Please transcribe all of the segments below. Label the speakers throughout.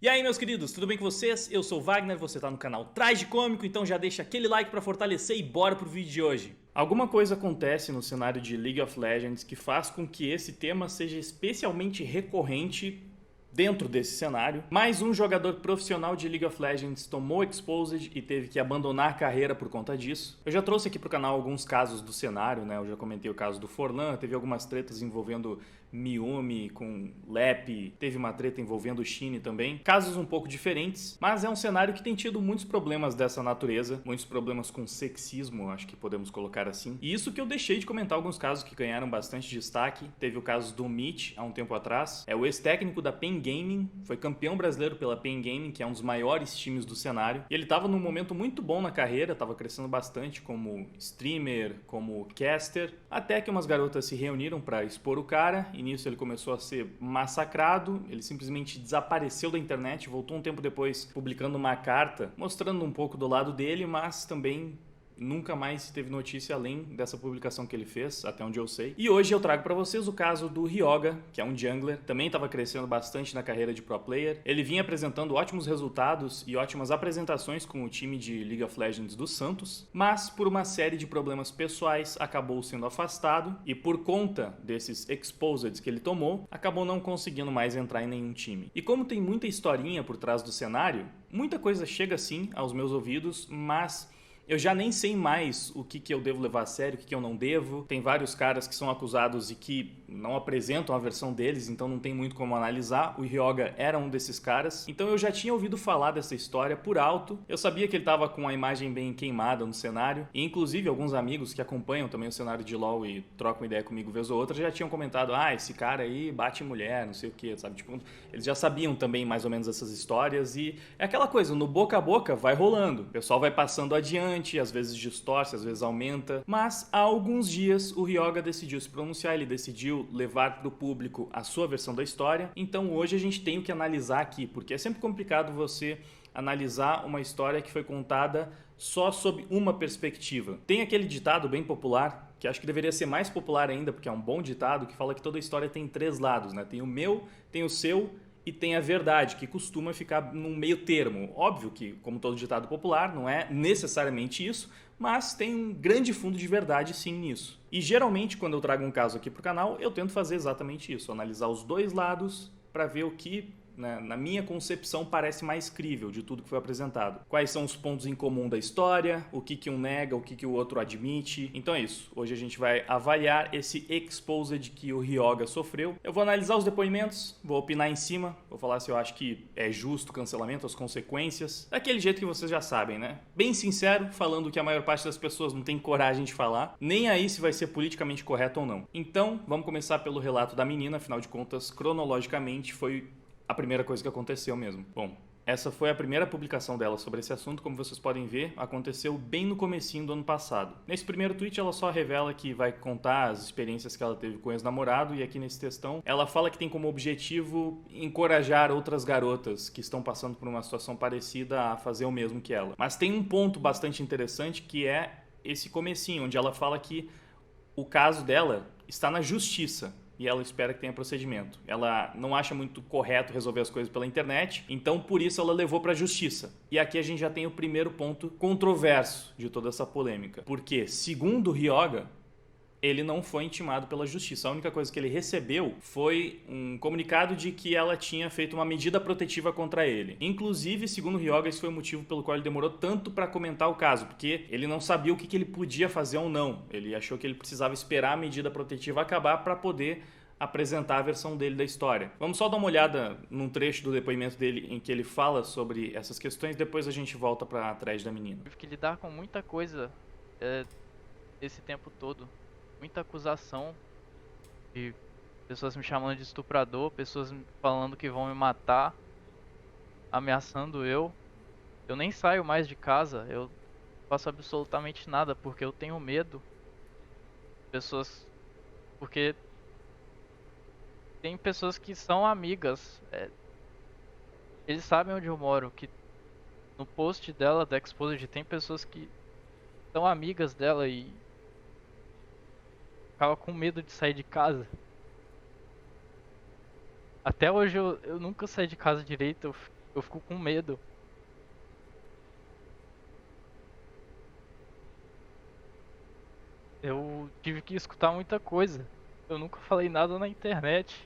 Speaker 1: E aí, meus queridos, tudo bem com vocês? Eu sou o Wagner, você tá no canal Traje Cômico, então já deixa aquele like pra fortalecer e bora pro vídeo de hoje. Alguma coisa acontece no cenário de League of Legends que faz com que esse tema seja especialmente recorrente dentro desse cenário. Mais um jogador profissional de League of Legends tomou Exposed e teve que abandonar a carreira por conta disso. Eu já trouxe aqui pro canal alguns casos do cenário, né? Eu já comentei o caso do Forlan, teve algumas tretas envolvendo Miumi com Lep, teve uma treta envolvendo o Shine também. Casos um pouco diferentes, mas é um cenário que tem tido muitos problemas dessa natureza, muitos problemas com sexismo, acho que podemos colocar assim. E isso que eu deixei de comentar alguns casos que ganharam bastante destaque. Teve o caso do Mitch há um tempo atrás, é o ex-técnico da PEN Gaming, foi campeão brasileiro pela PEN Gaming, que é um dos maiores times do cenário. E ele estava num momento muito bom na carreira, estava crescendo bastante como streamer, como caster, até que umas garotas se reuniram para expor o cara. E nisso ele começou a ser massacrado, ele simplesmente desapareceu da internet, voltou um tempo depois publicando uma carta mostrando um pouco do lado dele, mas também nunca mais teve notícia além dessa publicação que ele fez, até onde eu sei. E hoje eu trago pra vocês o caso do Ryoga, que é um jungler, também estava crescendo bastante na carreira de pro player. Ele vinha apresentando ótimos resultados e ótimas apresentações com o time de League of Legends do Santos, mas por uma série de problemas pessoais acabou sendo afastado e por conta desses exposeds que ele tomou, acabou não conseguindo mais entrar em nenhum time. E como tem muita historinha por trás do cenário, muita coisa chega sim aos meus ouvidos, mas eu já nem sei mais o que eu devo levar a sério, o que eu não devo. Tem vários caras que são acusados e que não apresentam a versão deles, então não tem muito como analisar. O Ryoga era um desses caras. Então eu já tinha ouvido falar dessa história por alto. Eu sabia que ele estava com a imagem bem queimada no cenário. E inclusive alguns amigos que acompanham também o cenário de LoL e trocam ideia comigo vez ou outra já tinham comentado: ah, esse cara aí bate em mulher, não sei o que, sabe? Tipo, eles já sabiam também mais ou menos essas histórias. E é aquela coisa, no boca a boca vai rolando. O pessoal vai passando adiante, às vezes distorce, às vezes aumenta, mas há alguns dias o Ryoga decidiu se pronunciar, ele decidiu levar para o público a sua versão da história. Então hoje a gente tem o que analisar aqui, porque é sempre complicado você analisar uma história que foi contada só sob uma perspectiva. Tem aquele ditado bem popular, que acho que deveria ser mais popular ainda, porque é um bom ditado, que fala que toda história tem três lados, né? Tem o meu, tem o seu e tem a verdade, que costuma ficar num meio termo. Óbvio que, como todo ditado popular, não é necessariamente isso, mas tem um grande fundo de verdade sim nisso. E geralmente, quando eu trago um caso aqui pro canal, eu tento fazer exatamente isso, analisar os dois lados para ver o que, né, na minha concepção, parece mais crível de tudo que foi apresentado. Quais são os pontos em comum da história, o que um nega, o que o outro admite. Então é isso. Hoje a gente vai avaliar esse exposed que o Ryoga sofreu. Eu vou analisar os depoimentos, vou opinar em cima, vou falar se eu acho que é justo o cancelamento, as consequências. Daquele jeito que vocês já sabem, né? Bem sincero, falando que a maior parte das pessoas não tem coragem de falar, nem aí se vai ser politicamente correto ou não. Então, vamos começar pelo relato da menina, afinal de contas, cronologicamente foi a primeira coisa que aconteceu mesmo. Bom, essa foi a primeira publicação dela sobre esse assunto, como vocês podem ver, aconteceu bem no comecinho do ano passado. Nesse primeiro tweet ela só revela que vai contar as experiências que ela teve com o ex-namorado, e aqui nesse textão ela fala que tem como objetivo encorajar outras garotas que estão passando por uma situação parecida a fazer o mesmo que ela. Mas tem um ponto bastante interessante que é esse comecinho, onde ela fala que o caso dela está na justiça e ela espera que tenha procedimento. Ela não acha muito correto resolver as coisas pela internet, então por isso ela levou para a justiça. E aqui a gente já tem o primeiro ponto controverso de toda essa polêmica. Porque, segundo o Ryoga, ele não foi intimado pela justiça. A única coisa que ele recebeu foi um comunicado de que ela tinha feito uma medida protetiva contra ele. Inclusive, segundo o Ryoga, esse foi o motivo pelo qual ele demorou tanto para comentar o caso, porque ele não sabia o que ele podia fazer ou não. Ele achou que ele precisava esperar a medida protetiva acabar para poder apresentar a versão dele da história. Vamos só dar uma olhada num trecho do depoimento dele em que ele fala sobre essas questões, depois a gente volta para trás da menina.
Speaker 2: Tive que lidar com muita coisa esse tempo todo. Muita acusação de pessoas me chamando de estuprador, pessoas falando que vão me matar, ameaçando eu. Eu nem saio mais de casa, eu não faço absolutamente nada porque eu tenho medo. Pessoas. Porque tem pessoas que são amigas. Eles sabem onde eu moro, que no post dela, da Exposed, tem pessoas que são amigas dela e ficava com medo de sair de casa. Até hoje eu nunca saí de casa direito. Eu fico com medo. Eu tive que escutar muita coisa. Eu nunca falei nada na internet.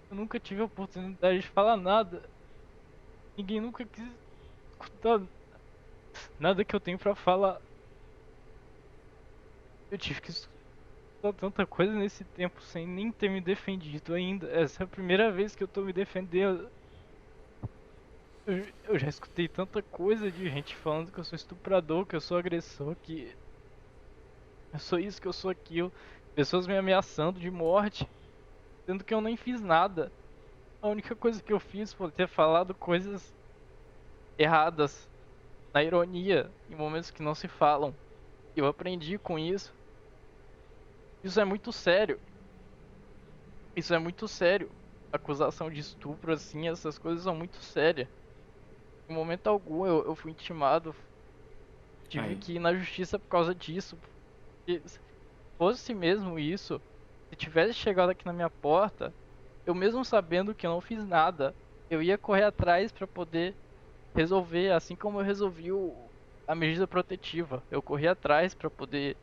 Speaker 2: Eu nunca tive a oportunidade de falar nada. Ninguém nunca quis escutar nada que eu tenho pra falar. Eu tive que escutar tanta coisa nesse tempo sem nem ter me defendido ainda. Essa é a primeira vez que eu tô me defendendo. Eu já escutei tanta coisa de gente falando que eu sou estuprador, que eu sou agressor, que eu sou isso, que eu sou aquilo. Pessoas me ameaçando de morte, sendo que eu nem fiz nada. A única coisa que eu fiz foi ter falado coisas erradas, na ironia, em momentos que não se falam. Eu aprendi com isso. Isso é muito sério. Isso é muito sério. Acusação de estupro, assim, essas coisas são muito sérias. Em momento algum eu fui intimado. Tive
Speaker 1: Aí.
Speaker 2: que ir na justiça por causa disso. Porque se fosse mesmo isso, se tivesse chegado aqui na minha porta, eu mesmo sabendo que eu não fiz nada, eu ia correr atrás pra poder resolver, assim como eu resolvi a medida protetiva. Eu corri atrás pra poder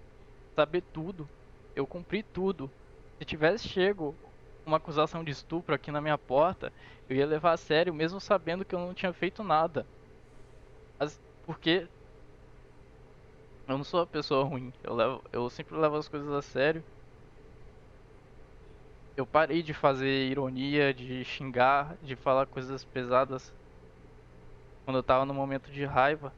Speaker 2: saber tudo. Eu cumpri tudo. Se tivesse chego uma acusação de estupro aqui na minha porta, eu ia levar a sério, mesmo sabendo que eu não tinha feito nada. Porque eu não sou uma pessoa ruim. Eu sempre levo as coisas a sério. Eu parei de fazer ironia, de xingar, de falar coisas pesadas quando eu tava no momento de raiva.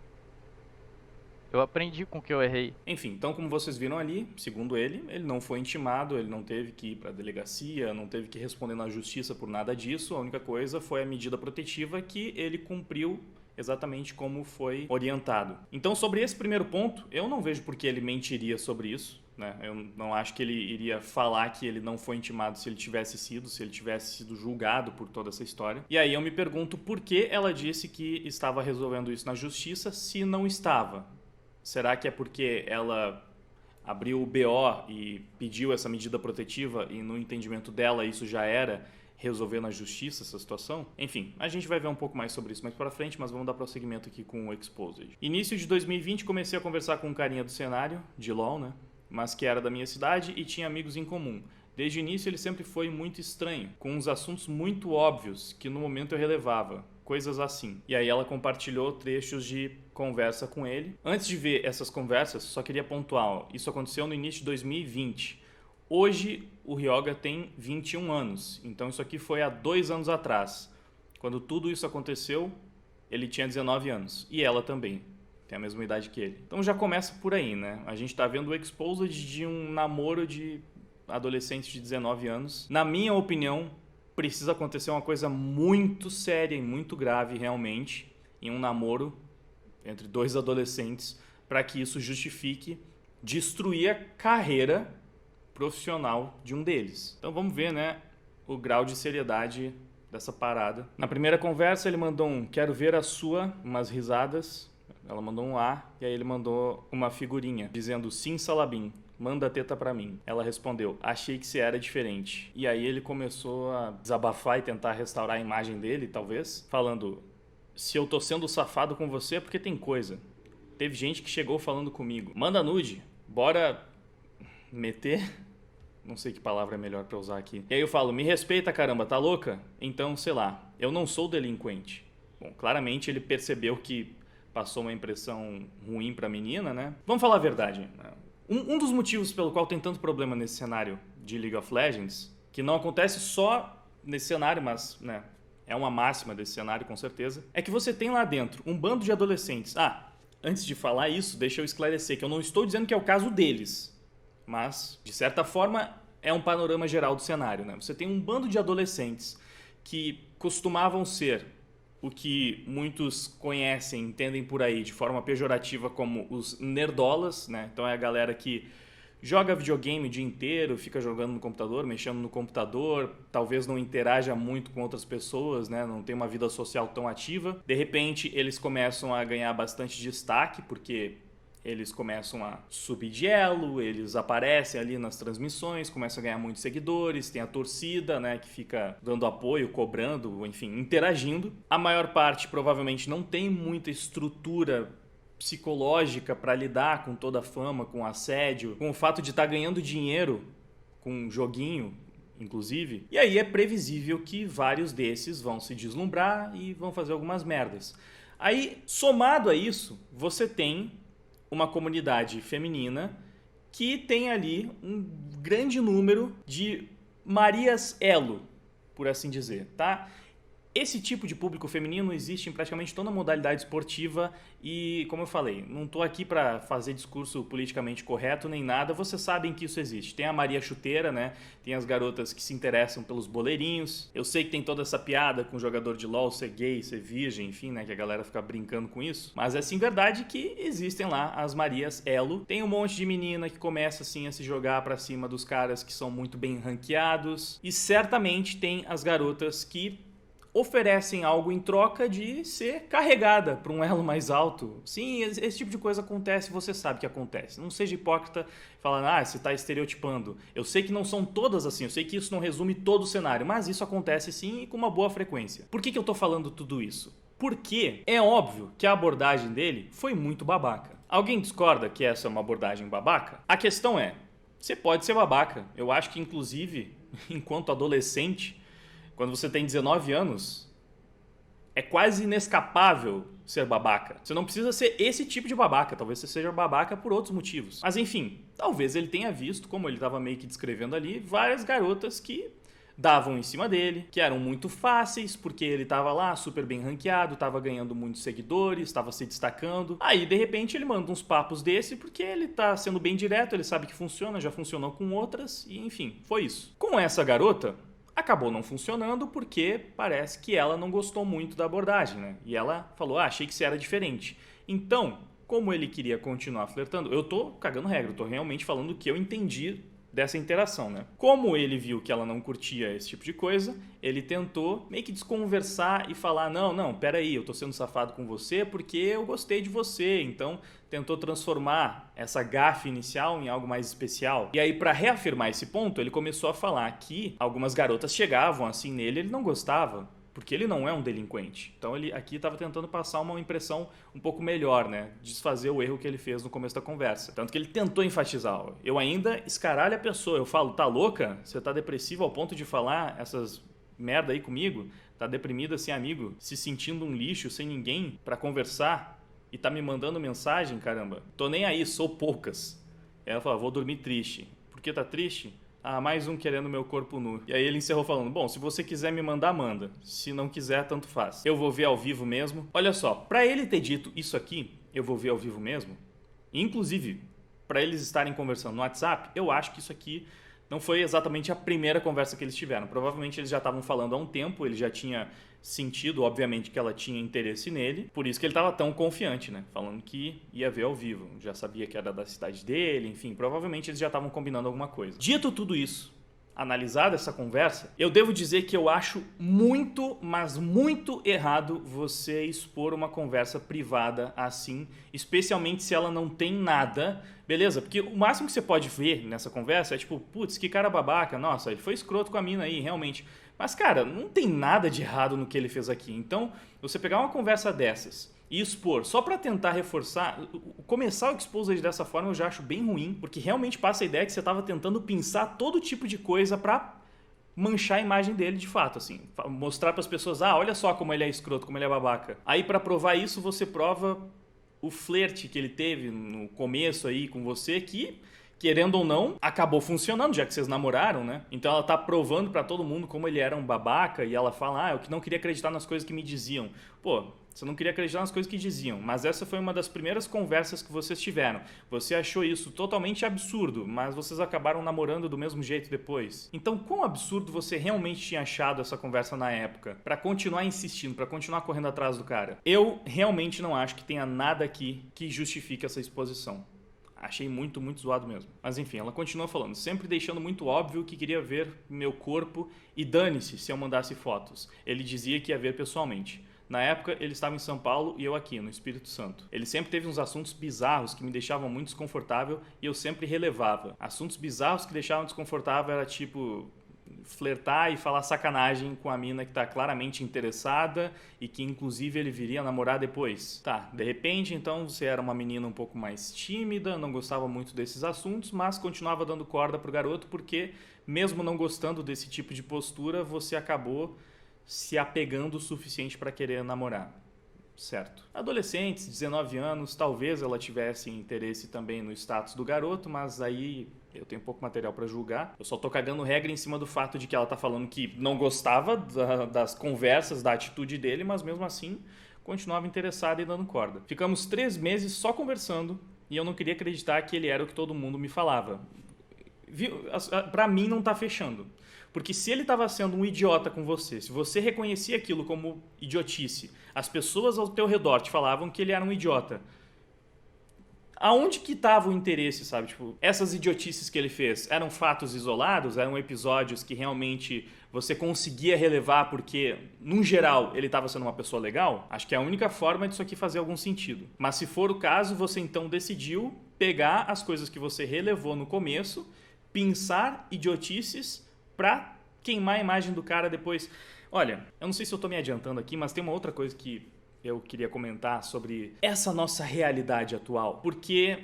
Speaker 2: Eu aprendi com o que eu errei.
Speaker 1: Enfim, então como vocês viram ali, segundo ele não foi intimado, ele não teve que ir para a delegacia, não teve que responder na justiça por nada disso. A única coisa foi a medida protetiva que ele cumpriu exatamente como foi orientado. Então, sobre esse primeiro ponto, eu não vejo por que ele mentiria sobre isso. Né? Eu não acho que ele iria falar que ele não foi intimado se ele tivesse sido, se ele tivesse sido julgado por toda essa história. E aí eu me pergunto por que ela disse que estava resolvendo isso na justiça se não estava. Será que é porque ela abriu o BO e pediu essa medida protetiva e no entendimento dela isso já era resolver na justiça essa situação? Enfim, a gente vai ver um pouco mais sobre isso mais pra frente, mas vamos dar prosseguimento aqui com o Exposed. Início de 2020 comecei a conversar com um carinha do cenário, de LoL, né? Mas que era da minha cidade e tinha amigos em comum. Desde o início ele sempre foi muito estranho, com uns assuntos muito óbvios que no momento eu relevava. Coisas assim. E aí ela compartilhou trechos de conversa com ele. Antes de ver essas conversas, só queria pontuar, isso aconteceu no início de 2020. Hoje o Ryoga tem 21 anos, então isso aqui foi há 2 anos atrás. Quando tudo isso aconteceu, ele tinha 19 anos. E ela também, tem a mesma idade que ele. Então já começa por aí, né? A gente tá vendo o exposed de um namoro de adolescente de 19 anos. Na minha opinião, precisa acontecer uma coisa muito séria e muito grave realmente em um namoro entre 2 adolescentes para que isso justifique destruir a carreira profissional de um deles. Então vamos ver, né, o grau de seriedade dessa parada. Na primeira conversa ele mandou um "quero ver a sua", umas risadas. Ela mandou um A e aí ele mandou uma figurinha dizendo "sim, Salabim, manda a teta pra mim". Ela respondeu "achei que você era diferente". E aí ele começou a desabafar e tentar restaurar a imagem dele, talvez, falando "se eu tô sendo safado com você é porque tem coisa. Teve gente que chegou falando comigo. Manda nude, bora meter". Não sei que palavra é melhor pra usar aqui. E aí eu falo "me respeita, caramba, tá louca? Então, sei lá, eu não sou delinquente". Bom, claramente ele percebeu que passou uma impressão ruim pra menina, né? Vamos falar a verdade. Um dos motivos pelo qual tem tanto problema nesse cenário de League of Legends, que não acontece só nesse cenário, mas né, é uma máxima desse cenário com certeza, é que você tem lá dentro um bando de adolescentes. Antes de falar isso, deixa eu esclarecer que eu não estou dizendo que é o caso deles, mas de certa forma é um panorama geral do cenário, né? Você tem um bando de adolescentes que costumavam ser o que muitos conhecem, entendem por aí de forma pejorativa como os nerdolas, né? Então é a galera que joga videogame o dia inteiro, fica jogando no computador, mexendo no computador, talvez não interaja muito com outras pessoas, né? Não tem uma vida social tão ativa. De repente, eles começam a ganhar bastante destaque, porque Eles começam a subir de elo, eles aparecem ali nas transmissões, começam a ganhar muitos seguidores, tem a torcida, né, que fica dando apoio, cobrando, enfim, interagindo. A maior parte provavelmente não tem muita estrutura psicológica para lidar com toda a fama, com o assédio, com o fato de estar ganhando dinheiro com um joguinho, inclusive. E aí é previsível que vários desses vão se deslumbrar e vão fazer algumas merdas. Aí, somado a isso, você tem uma comunidade feminina que tem ali um grande número de Marias Elo, por assim dizer, tá? Esse tipo de público feminino existe em praticamente toda modalidade esportiva e, como eu falei, não estou aqui para fazer discurso politicamente correto nem nada, vocês sabem que isso existe. Tem a Maria Chuteira, né? Tem as garotas que se interessam pelos boleirinhos. Eu sei que tem toda essa piada com o jogador de LoL ser gay, ser virgem, enfim, né? Que a galera fica brincando com isso. Mas é sim verdade que existem lá as Marias Elo. Tem um monte de menina que começa assim a se jogar para cima dos caras que são muito bem ranqueados. E certamente tem as garotas que oferecem algo em troca de ser carregada para um elo mais alto. Sim, esse tipo de coisa acontece, você sabe que acontece. Não seja hipócrita falando, você está estereotipando. Eu sei que não são todas assim, eu sei que isso não resume todo o cenário, mas isso acontece sim e com uma boa frequência. Por que eu estou falando tudo isso? Porque é óbvio que a abordagem dele foi muito babaca. Alguém discorda que essa é uma abordagem babaca? A questão é, você pode ser babaca. Eu acho que, inclusive, enquanto adolescente, quando você tem 19 anos, é quase inescapável ser babaca. Você não precisa ser esse tipo de babaca, talvez você seja babaca por outros motivos. Mas enfim, talvez ele tenha visto, como ele estava meio que descrevendo ali, várias garotas que davam em cima dele, que eram muito fáceis, porque ele estava lá super bem ranqueado, estava ganhando muitos seguidores, estava se destacando. Aí, de repente, ele manda uns papos desse, porque ele está sendo bem direto, ele sabe que funciona, já funcionou com outras, e enfim, foi isso. Com essa garota, acabou não funcionando porque parece que ela não gostou muito da abordagem, né? E ela falou, achei que você era diferente. Então, como ele queria continuar flertando, eu tô cagando regra, eu tô realmente falando o que eu entendi dessa interação, né? Como ele viu que ela não curtia esse tipo de coisa, ele tentou meio que desconversar e falar, não, peraí, eu tô sendo safado com você porque eu gostei de você, então tentou transformar essa gafe inicial em algo mais especial. E aí, para reafirmar esse ponto, ele começou a falar que algumas garotas chegavam assim nele, ele não gostava, porque ele não é um delinquente. Então ele aqui estava tentando passar uma impressão um pouco melhor, né? Desfazer o erro que ele fez no começo da conversa. Tanto que ele tentou enfatizar. Eu ainda escaralho a pessoa. Eu falo, tá louca? Você tá depressivo ao ponto de falar essas merda aí comigo? Tá deprimida assim, amigo? Se sentindo um lixo, sem ninguém pra conversar? E tá me mandando mensagem, caramba? Tô nem aí, sou poucas. Ela falou, vou dormir triste. Por que tá triste? Mais um querendo meu corpo nu. E aí ele encerrou falando, bom, se você quiser me mandar, manda. Se não quiser, tanto faz. Eu vou ver ao vivo mesmo. Olha só, pra ele ter dito isso aqui, eu vou ver ao vivo mesmo, inclusive, pra eles estarem conversando no WhatsApp, eu acho que isso aqui não foi exatamente a primeira conversa que eles tiveram. Provavelmente eles já estavam falando há um tempo, ele já tinha sentido, obviamente, que ela tinha interesse nele. Por isso que ele estava tão confiante, né? Falando que ia ver ao vivo. Já sabia que era da cidade dele, enfim. Provavelmente eles já estavam combinando alguma coisa. Dito tudo isso, analisada essa conversa, eu devo dizer que eu acho muito, mas muito errado você expor uma conversa privada assim, especialmente se ela não tem nada, beleza? Porque o máximo que você pode ver nessa conversa é tipo, putz, que cara babaca, nossa, ele foi escroto com a mina aí, realmente. Mas, cara, não tem nada de errado no que ele fez aqui. Então, você pegar uma conversa dessas e expor só para tentar reforçar, começar o exposed dessa forma eu já acho bem ruim, porque realmente passa a ideia que você estava tentando pensar todo tipo de coisa para manchar a imagem dele de fato, assim, mostrar para as pessoas, olha só como ele é escroto, como ele é babaca. Aí para provar isso você prova o flerte que ele teve no começo aí com você, que querendo ou não, acabou funcionando, já que vocês namoraram, né? Então ela tá provando pra todo mundo como ele era um babaca e ela fala, eu que não queria acreditar nas coisas que me diziam. Pô, você não queria acreditar nas coisas que diziam, mas essa foi uma das primeiras conversas que vocês tiveram. Você achou isso totalmente absurdo, mas vocês acabaram namorando do mesmo jeito depois. Então, quão absurdo você realmente tinha achado essa conversa na época? Pra continuar insistindo, pra continuar correndo atrás do cara? Eu realmente não acho que tenha nada aqui que justifique essa exposição. Achei muito, muito zoado mesmo. Mas enfim, ela continua falando, sempre deixando muito óbvio que queria ver meu corpo e dane-se se eu mandasse fotos. Ele dizia que ia ver pessoalmente. Na época, ele estava em São Paulo e eu aqui, no Espírito Santo. Ele sempre teve uns assuntos bizarros que me deixavam muito desconfortável e eu sempre relevava. Assuntos bizarros que deixavam desconfortável era tipo flertar e falar sacanagem com a mina que tá claramente interessada e que inclusive ele viria a namorar depois. Tá, de repente então você era uma menina um pouco mais tímida, não gostava muito desses assuntos, mas continuava dando corda pro garoto porque mesmo não gostando desse tipo de postura, você acabou se apegando o suficiente para querer namorar. Certo. Adolescentes, 19 anos, talvez ela tivesse interesse também no status do garoto, mas aí eu tenho pouco material para julgar. Eu só tô cagando regra em cima do fato de que ela tá falando que não gostava das conversas, da atitude dele, mas mesmo assim continuava interessada e dando corda. Ficamos 3 meses só conversando e eu não queria acreditar que ele era o que todo mundo me falava. Pra mim não tá fechando. Porque se ele estava sendo um idiota com você, se você reconhecia aquilo como idiotice, as pessoas ao teu redor te falavam que ele era um idiota. Aonde que estava o interesse, sabe? Tipo, essas idiotices que ele fez eram fatos isolados? Eram episódios que realmente você conseguia relevar porque, num geral, ele estava sendo uma pessoa legal? Acho que é a única forma disso aqui fazer algum sentido. Mas se for o caso, você então decidiu pegar as coisas que você relevou no começo, pensar idiotices pra queimar a imagem do cara depois. Olha, eu não sei se eu tô me adiantando aqui, mas tem uma outra coisa que eu queria comentar sobre essa nossa realidade atual. Porque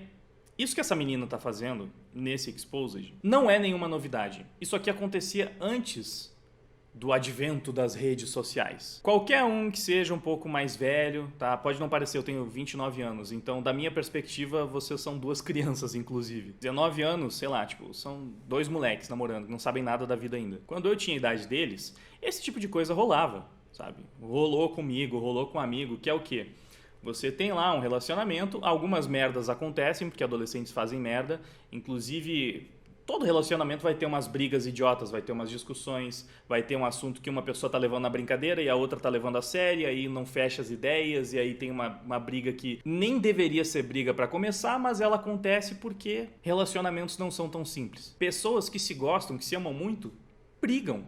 Speaker 1: isso que essa menina tá fazendo nesse Exposed não é nenhuma novidade. Isso aqui acontecia antes do advento das redes sociais. Qualquer um que seja um pouco mais velho, tá? Pode não parecer, eu tenho 29 anos, então da minha perspectiva, vocês são 2 crianças, inclusive. 19 anos, sei lá, tipo, são 2 moleques namorando, que não sabem nada da vida ainda. Quando eu tinha a idade deles, esse tipo de coisa rolava, sabe? Rolou comigo, rolou com um amigo, que é o quê? Você tem lá um relacionamento, algumas merdas acontecem, porque adolescentes fazem merda, inclusive todo relacionamento vai ter umas brigas idiotas, vai ter umas discussões, vai ter um assunto que uma pessoa tá levando na brincadeira e a outra tá levando a sério, aí não fecha as ideias e aí tem uma briga que nem deveria ser briga pra começar, mas ela acontece porque relacionamentos não são tão simples. Pessoas que se gostam, que se amam muito, brigam.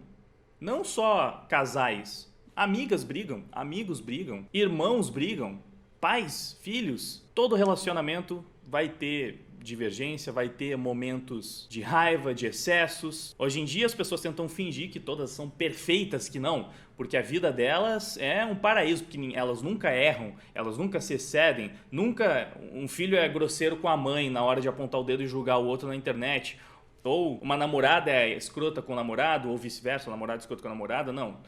Speaker 1: Não só casais, amigas brigam, amigos brigam, irmãos brigam, pais, filhos. Todo relacionamento vai ter divergência, vai ter momentos de raiva, de excessos. Hoje em dia as pessoas tentam fingir que todas são perfeitas, que não, porque a vida delas é um paraíso, porque elas nunca erram, elas nunca se excedem, nunca um filho é grosseiro com a mãe na hora de apontar o dedo e julgar o outro na internet, ou uma namorada é escrota com o namorado, ou vice-versa, o namorado é escroto com a namorada, não.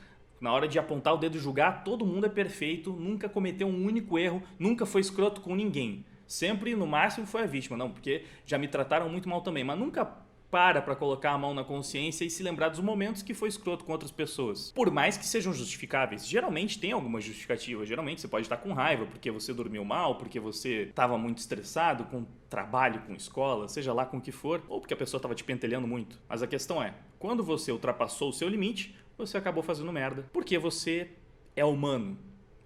Speaker 1: Na hora de apontar o dedo e julgar, todo mundo é perfeito, nunca cometeu um único erro, nunca foi escroto com ninguém. Sempre, no máximo, foi a vítima. Não, porque já me trataram muito mal também. Mas nunca para colocar a mão na consciência e se lembrar dos momentos que foi escroto com outras pessoas. Por mais que sejam justificáveis. Geralmente tem alguma justificativa. Geralmente você pode estar com raiva porque você dormiu mal, porque você estava muito estressado com trabalho, com escola, seja lá com o que for, ou porque a pessoa estava te pentelhando muito. Mas a questão é, quando você ultrapassou o seu limite, você acabou fazendo merda. Porque você é humano.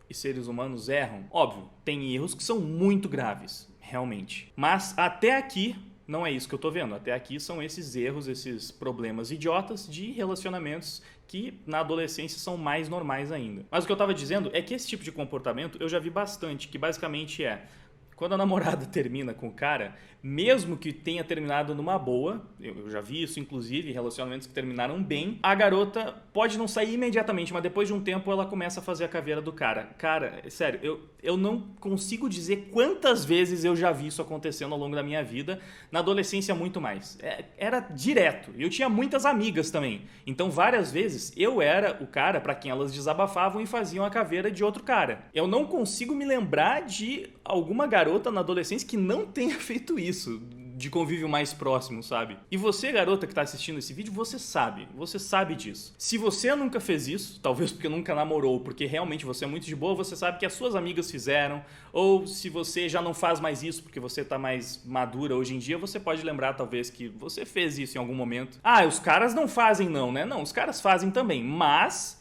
Speaker 1: E seres humanos erram. Óbvio, tem erros que são muito graves, realmente. Mas até aqui não é isso que eu tô vendo. Até aqui são esses erros, esses problemas idiotas de relacionamentos que na adolescência são mais normais ainda. Mas o que eu tava dizendo é que esse tipo de comportamento eu já vi bastante, que basicamente é quando a namorada termina com o cara, mesmo que tenha terminado numa boa, eu já vi isso inclusive, relacionamentos que terminaram bem, a garota pode não sair imediatamente, mas depois de um tempo ela começa a fazer a caveira do cara. Cara, sério, eu não consigo dizer quantas vezes eu já vi isso acontecendo ao longo da minha vida, na adolescência muito mais. Era direto, e eu tinha muitas amigas também, então várias vezes eu era o cara pra quem elas desabafavam e faziam a caveira de outro cara. Eu não consigo me lembrar de alguma garota na adolescência que não tenha feito isso, de convívio mais próximo, sabe? E você, garota que tá assistindo esse vídeo, você sabe disso. Se você nunca fez isso, talvez porque nunca namorou, porque realmente você é muito de boa, você sabe que as suas amigas fizeram, ou se você já não faz mais isso porque você tá mais madura hoje em dia, você pode lembrar talvez que você fez isso em algum momento. Ah, os caras não fazem não, né? Não, os caras fazem também, mas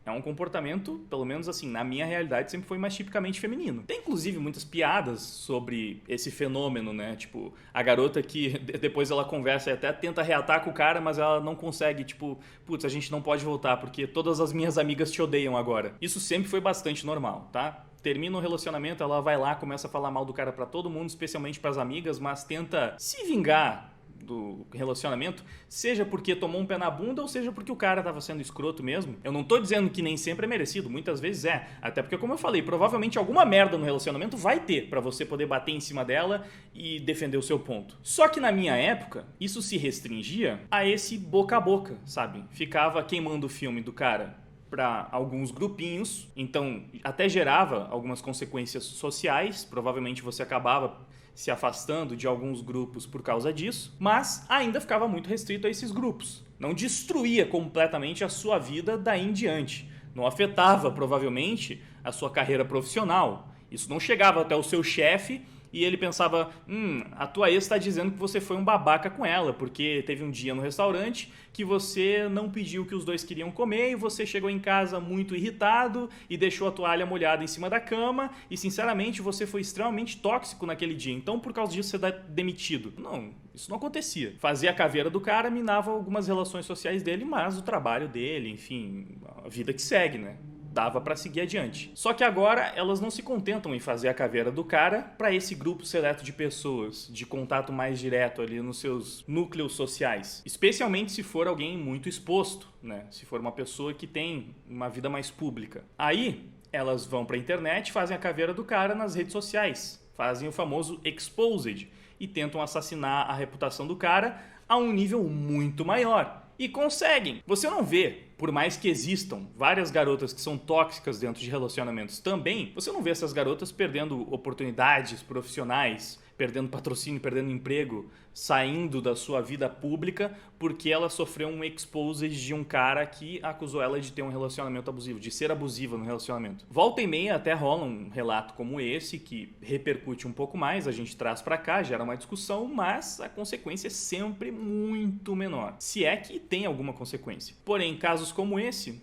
Speaker 1: É um comportamento, pelo menos assim, na minha realidade, sempre foi mais tipicamente feminino. Tem inclusive muitas piadas sobre esse fenômeno, né? Tipo, a garota que depois ela conversa e até tenta reatar com o cara, mas ela não consegue, tipo, putz, a gente não pode voltar porque todas as minhas amigas te odeiam agora. Isso sempre foi bastante normal, tá? Termina o relacionamento, ela vai lá, começa a falar mal do cara pra todo mundo, especialmente pras amigas, mas tenta se vingar do relacionamento, seja porque tomou um pé na bunda ou seja porque o cara tava sendo escroto mesmo. Eu não tô dizendo que nem sempre é merecido, muitas vezes é. Até porque, como eu falei, provavelmente alguma merda no relacionamento vai ter pra você poder bater em cima dela e defender o seu ponto. Só que na minha época, isso se restringia a esse boca a boca, sabe? Ficava queimando o filme do cara para alguns grupinhos, então até gerava algumas consequências sociais, provavelmente você acabava se afastando de alguns grupos por causa disso, mas ainda ficava muito restrito a esses grupos. Não destruía completamente a sua vida daí em diante. Não afetava, provavelmente, a sua carreira profissional. Isso não chegava até o seu chefe e ele pensava, a tua ex está dizendo que você foi um babaca com ela, porque teve um dia no restaurante que você não pediu o que os dois queriam comer e você chegou em casa muito irritado e deixou a toalha molhada em cima da cama e, sinceramente, você foi extremamente tóxico naquele dia. Então, por causa disso, você é demitido. Não, isso não acontecia. Fazia a caveira do cara, minava algumas relações sociais dele, mas o trabalho dele, enfim, a vida que segue, né? Dava pra seguir adiante. Só que agora elas não se contentam em fazer a caveira do cara pra esse grupo seleto de pessoas, de contato mais direto ali nos seus núcleos sociais. Especialmente se for alguém muito exposto, né? Se for uma pessoa que tem uma vida mais pública. Aí elas vão pra internet, fazem a caveira do cara nas redes sociais. Fazem o famoso exposed e tentam assassinar a reputação do cara a um nível muito maior. E conseguem. Você não vê, por mais que existam várias garotas que são tóxicas dentro de relacionamentos também, você não vê essas garotas perdendo oportunidades profissionais, perdendo patrocínio, perdendo emprego, saindo da sua vida pública porque ela sofreu um exposed de um cara que acusou ela de ter um relacionamento abusivo, de ser abusiva no relacionamento. Volta e meia até rola um relato como esse, que repercute um pouco mais, a gente traz pra cá, gera uma discussão, mas a consequência é sempre muito menor. Se é que tem alguma consequência. Porém, casos como esse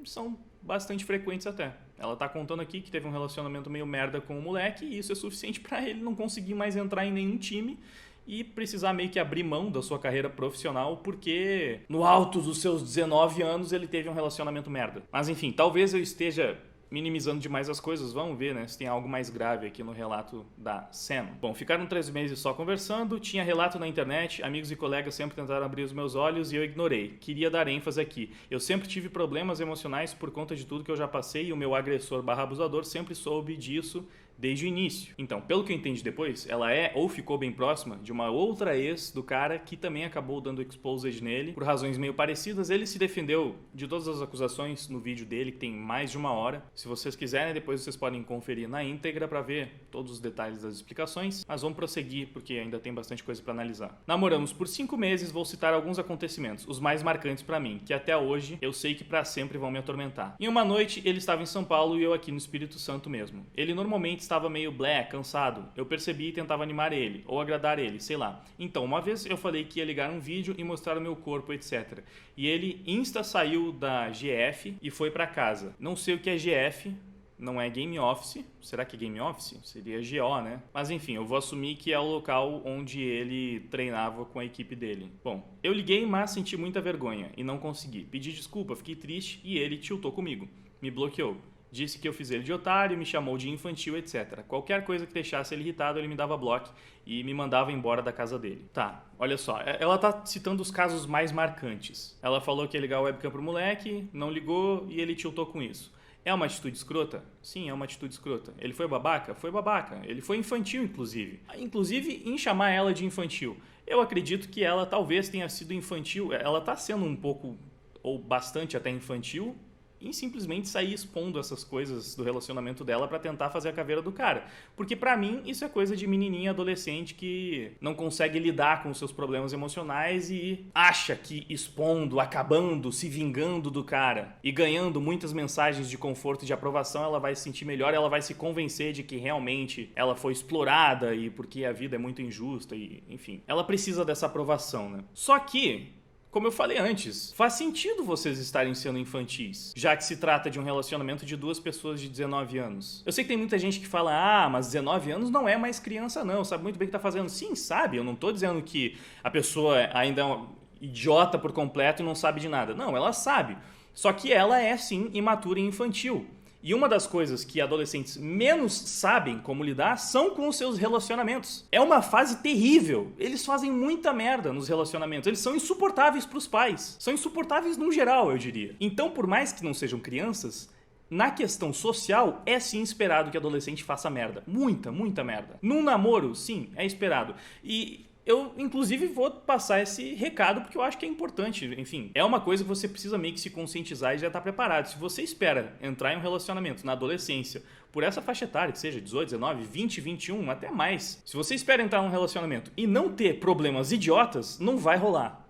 Speaker 1: são bastante frequentes até. Ela tá contando aqui que teve um relacionamento meio merda com o moleque e isso é suficiente pra ele não conseguir mais entrar em nenhum time e precisar meio que abrir mão da sua carreira profissional porque no alto dos seus 19 anos ele teve um relacionamento merda. Mas enfim, talvez eu esteja minimizando demais as coisas, vamos ver, né, se tem algo mais grave aqui no relato da Sam. Bom, ficaram 3 meses só conversando, tinha relato na internet, amigos e colegas sempre tentaram abrir os meus olhos e eu ignorei. Queria dar ênfase aqui. Eu sempre tive problemas emocionais por conta de tudo que eu já passei e o meu agressor/abusador sempre soube disso desde o início. Então, pelo que eu entendi depois, ela é ou ficou bem próxima de uma outra ex do cara que também acabou dando exposed nele por razões meio parecidas. Ele se defendeu de todas as acusações no vídeo dele, que tem mais de 1 hora. Se vocês quiserem, depois vocês podem conferir na íntegra para ver todos os detalhes das explicações, mas vamos prosseguir porque ainda tem bastante coisa para analisar. Namoramos por 5 meses, vou citar alguns acontecimentos, os mais marcantes para mim, que até hoje eu sei que para sempre vão me atormentar. Em uma noite, ele estava em São Paulo e eu aqui no Espírito Santo mesmo. Ele normalmente estava meio blé, cansado. Eu percebi e tentava animar ele, ou agradar ele, sei lá. Então, uma vez eu falei que ia ligar um vídeo e mostrar o meu corpo, etc. E ele insta saiu da GF e foi pra casa. Não sei o que é GF, não é Game Office. Será que é Game Office? Seria GO, né? Mas enfim, eu vou assumir que é o local onde ele treinava com a equipe dele. Bom, eu liguei, mas senti muita vergonha e não consegui. Pedi desculpa, fiquei triste e ele tiltou comigo. Me bloqueou. Disse que eu fiz ele de otário, me chamou de infantil, etc. Qualquer coisa que deixasse ele irritado, ele me dava bloco e me mandava embora da casa dele. Tá, olha só, ela tá citando os casos mais marcantes. Ela falou que ia ligar o webcam pro moleque, não ligou e ele tiltou com isso. É uma atitude escrota? Sim, é uma atitude escrota. Ele foi babaca? Foi babaca. Ele foi infantil, inclusive. Inclusive em chamar ela de infantil. Eu acredito que ela talvez tenha sido infantil, ela tá sendo um pouco, ou bastante até infantil, em simplesmente sair expondo essas coisas do relacionamento dela pra tentar fazer a caveira do cara. Porque pra mim isso é coisa de menininha adolescente que não consegue lidar com os seus problemas emocionais e acha que expondo, acabando, se vingando do cara e ganhando muitas mensagens de conforto e de aprovação, ela vai se sentir melhor, ela vai se convencer de que realmente ela foi explorada e porque a vida é muito injusta e enfim. Ela precisa dessa aprovação, né? Só que Como eu falei antes, faz sentido vocês estarem sendo infantis, já que se trata de um relacionamento de duas pessoas de 19 anos. Eu sei que tem muita gente que fala, mas 19 anos não é mais criança não, sabe muito bem o que tá fazendo. Sim, sabe, eu não tô dizendo que a pessoa ainda é um idiota por completo e não sabe de nada. Não, ela sabe, só que ela é sim imatura e infantil. E uma das coisas que adolescentes menos sabem como lidar são com os seus relacionamentos. É uma fase terrível. Eles fazem muita merda nos relacionamentos. Eles são insuportáveis pros pais. São insuportáveis no geral, eu diria. Então, por mais que não sejam crianças, na questão social, é sim esperado que adolescente faça merda. Muita, muita merda. Num namoro, sim, é esperado. E eu, inclusive, vou passar esse recado porque eu acho que é importante. Enfim, é uma coisa que você precisa meio que se conscientizar e já estar preparado. Se você espera entrar em um relacionamento na adolescência, por essa faixa etária, que seja 18, 19, 20, 21, até mais. Se você espera entrar em um relacionamento e não ter problemas idiotas, não vai rolar.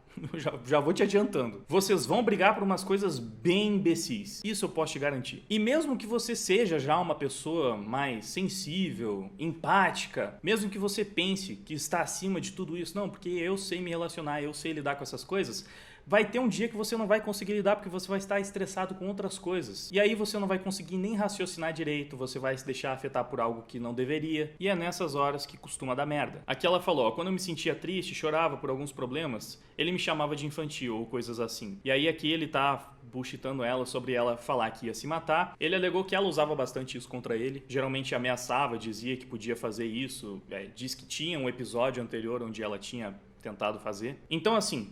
Speaker 1: Já vou te adiantando. Vocês vão brigar por umas coisas bem imbecis. Isso eu posso te garantir. E mesmo que você seja já uma pessoa mais sensível, empática, mesmo que você pense que está acima de tudo isso, não, porque eu sei me relacionar, eu sei lidar com essas coisas, vai ter um dia que você não vai conseguir lidar porque você vai estar estressado com outras coisas. E aí você não vai conseguir nem raciocinar direito, você vai se deixar afetar por algo que não deveria. E é nessas horas que costuma dar merda. Aqui ela falou, quando eu me sentia triste, chorava por alguns problemas, ele me chamava de infantil ou coisas assim. E aí aqui ele tá bullshitando ela sobre ela falar que ia se matar. Ele alegou que ela usava bastante isso contra ele. Geralmente ameaçava, dizia que podia fazer isso. Diz que tinha um episódio anterior onde ela tinha tentado fazer. Então assim,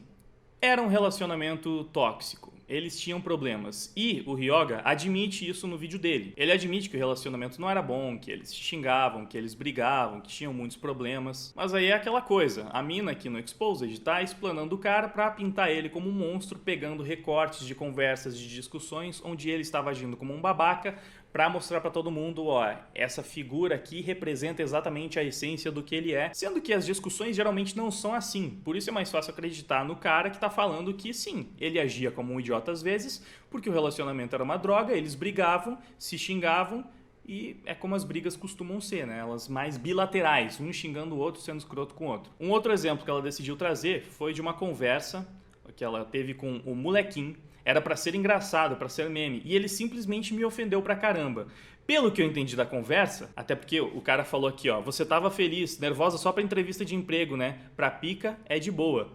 Speaker 1: era um relacionamento tóxico. Eles tinham problemas. E o Ryoga admite isso no vídeo dele. Ele admite que o relacionamento não era bom, que eles se xingavam, que eles brigavam, que tinham muitos problemas. Mas aí é aquela coisa. A mina aqui no Exposed tá explanando o cara pra pintar ele como um monstro, pegando recortes de conversas, de discussões, onde ele estava agindo como um babaca, pra mostrar pra todo mundo, essa figura aqui representa exatamente a essência do que ele é, sendo que as discussões geralmente não são assim. Por isso é mais fácil acreditar no cara que tá falando que sim, ele agia como um idiota às vezes, porque o relacionamento era uma droga, eles brigavam, se xingavam, e é como as brigas costumam ser, né? Elas mais bilaterais, um xingando o outro, sendo escroto com o outro. Um outro exemplo que ela decidiu trazer foi de uma conversa que ela teve com o molequinho. Era pra ser engraçado, pra ser meme. E ele simplesmente me ofendeu pra caramba. Pelo que eu entendi da conversa, até porque o cara falou aqui, você tava feliz, nervosa só pra entrevista de emprego, né? Pra pica é de boa.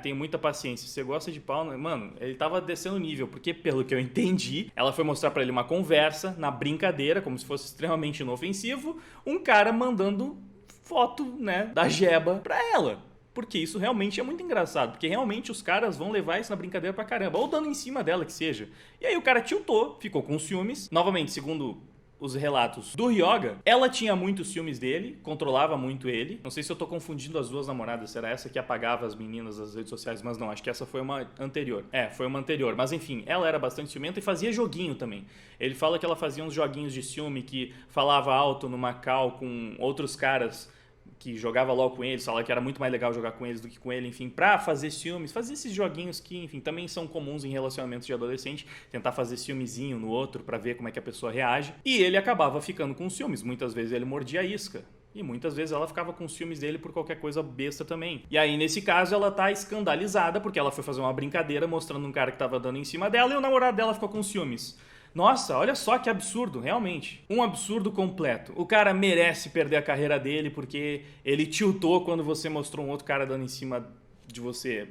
Speaker 1: Tenho muita paciência. Você gosta de pau, né? Mano, ele tava descendo o nível, porque pelo que eu entendi, ela foi mostrar pra ele uma conversa, na brincadeira, como se fosse extremamente inofensivo, um cara mandando foto, né, da jeba pra ela. Porque isso realmente é muito engraçado, porque realmente os caras vão levar isso na brincadeira pra caramba, ou dando em cima dela que seja. E aí o cara tiltou, ficou com ciúmes. Novamente, segundo os relatos do Ryoga, ela tinha muitos ciúmes dele, controlava muito ele. Não sei se eu tô confundindo as duas namoradas, será essa que apagava as meninas das redes sociais, mas não, acho que essa foi uma anterior. Foi uma anterior, mas enfim, ela era bastante ciumenta e fazia joguinho também. Ele fala que ela fazia uns joguinhos de ciúme, que falava alto numa call com outros caras que jogava logo com eles, falava que era muito mais legal jogar com eles do que com ele, enfim, pra fazer ciúmes, fazer esses joguinhos que, enfim, também são comuns em relacionamentos de adolescente, tentar fazer ciúmezinho no outro pra ver como é que a pessoa reage, e ele acabava ficando com ciúmes, muitas vezes ele mordia a isca, e muitas vezes ela ficava com ciúmes dele por qualquer coisa besta também. E aí, nesse caso, ela tá escandalizada, porque ela foi fazer uma brincadeira mostrando um cara que tava dando em cima dela, e o namorado dela ficou com ciúmes. Nossa, olha só que absurdo, realmente. Um absurdo completo. O cara merece perder a carreira dele porque ele tiltou quando você mostrou um outro cara dando em cima de você,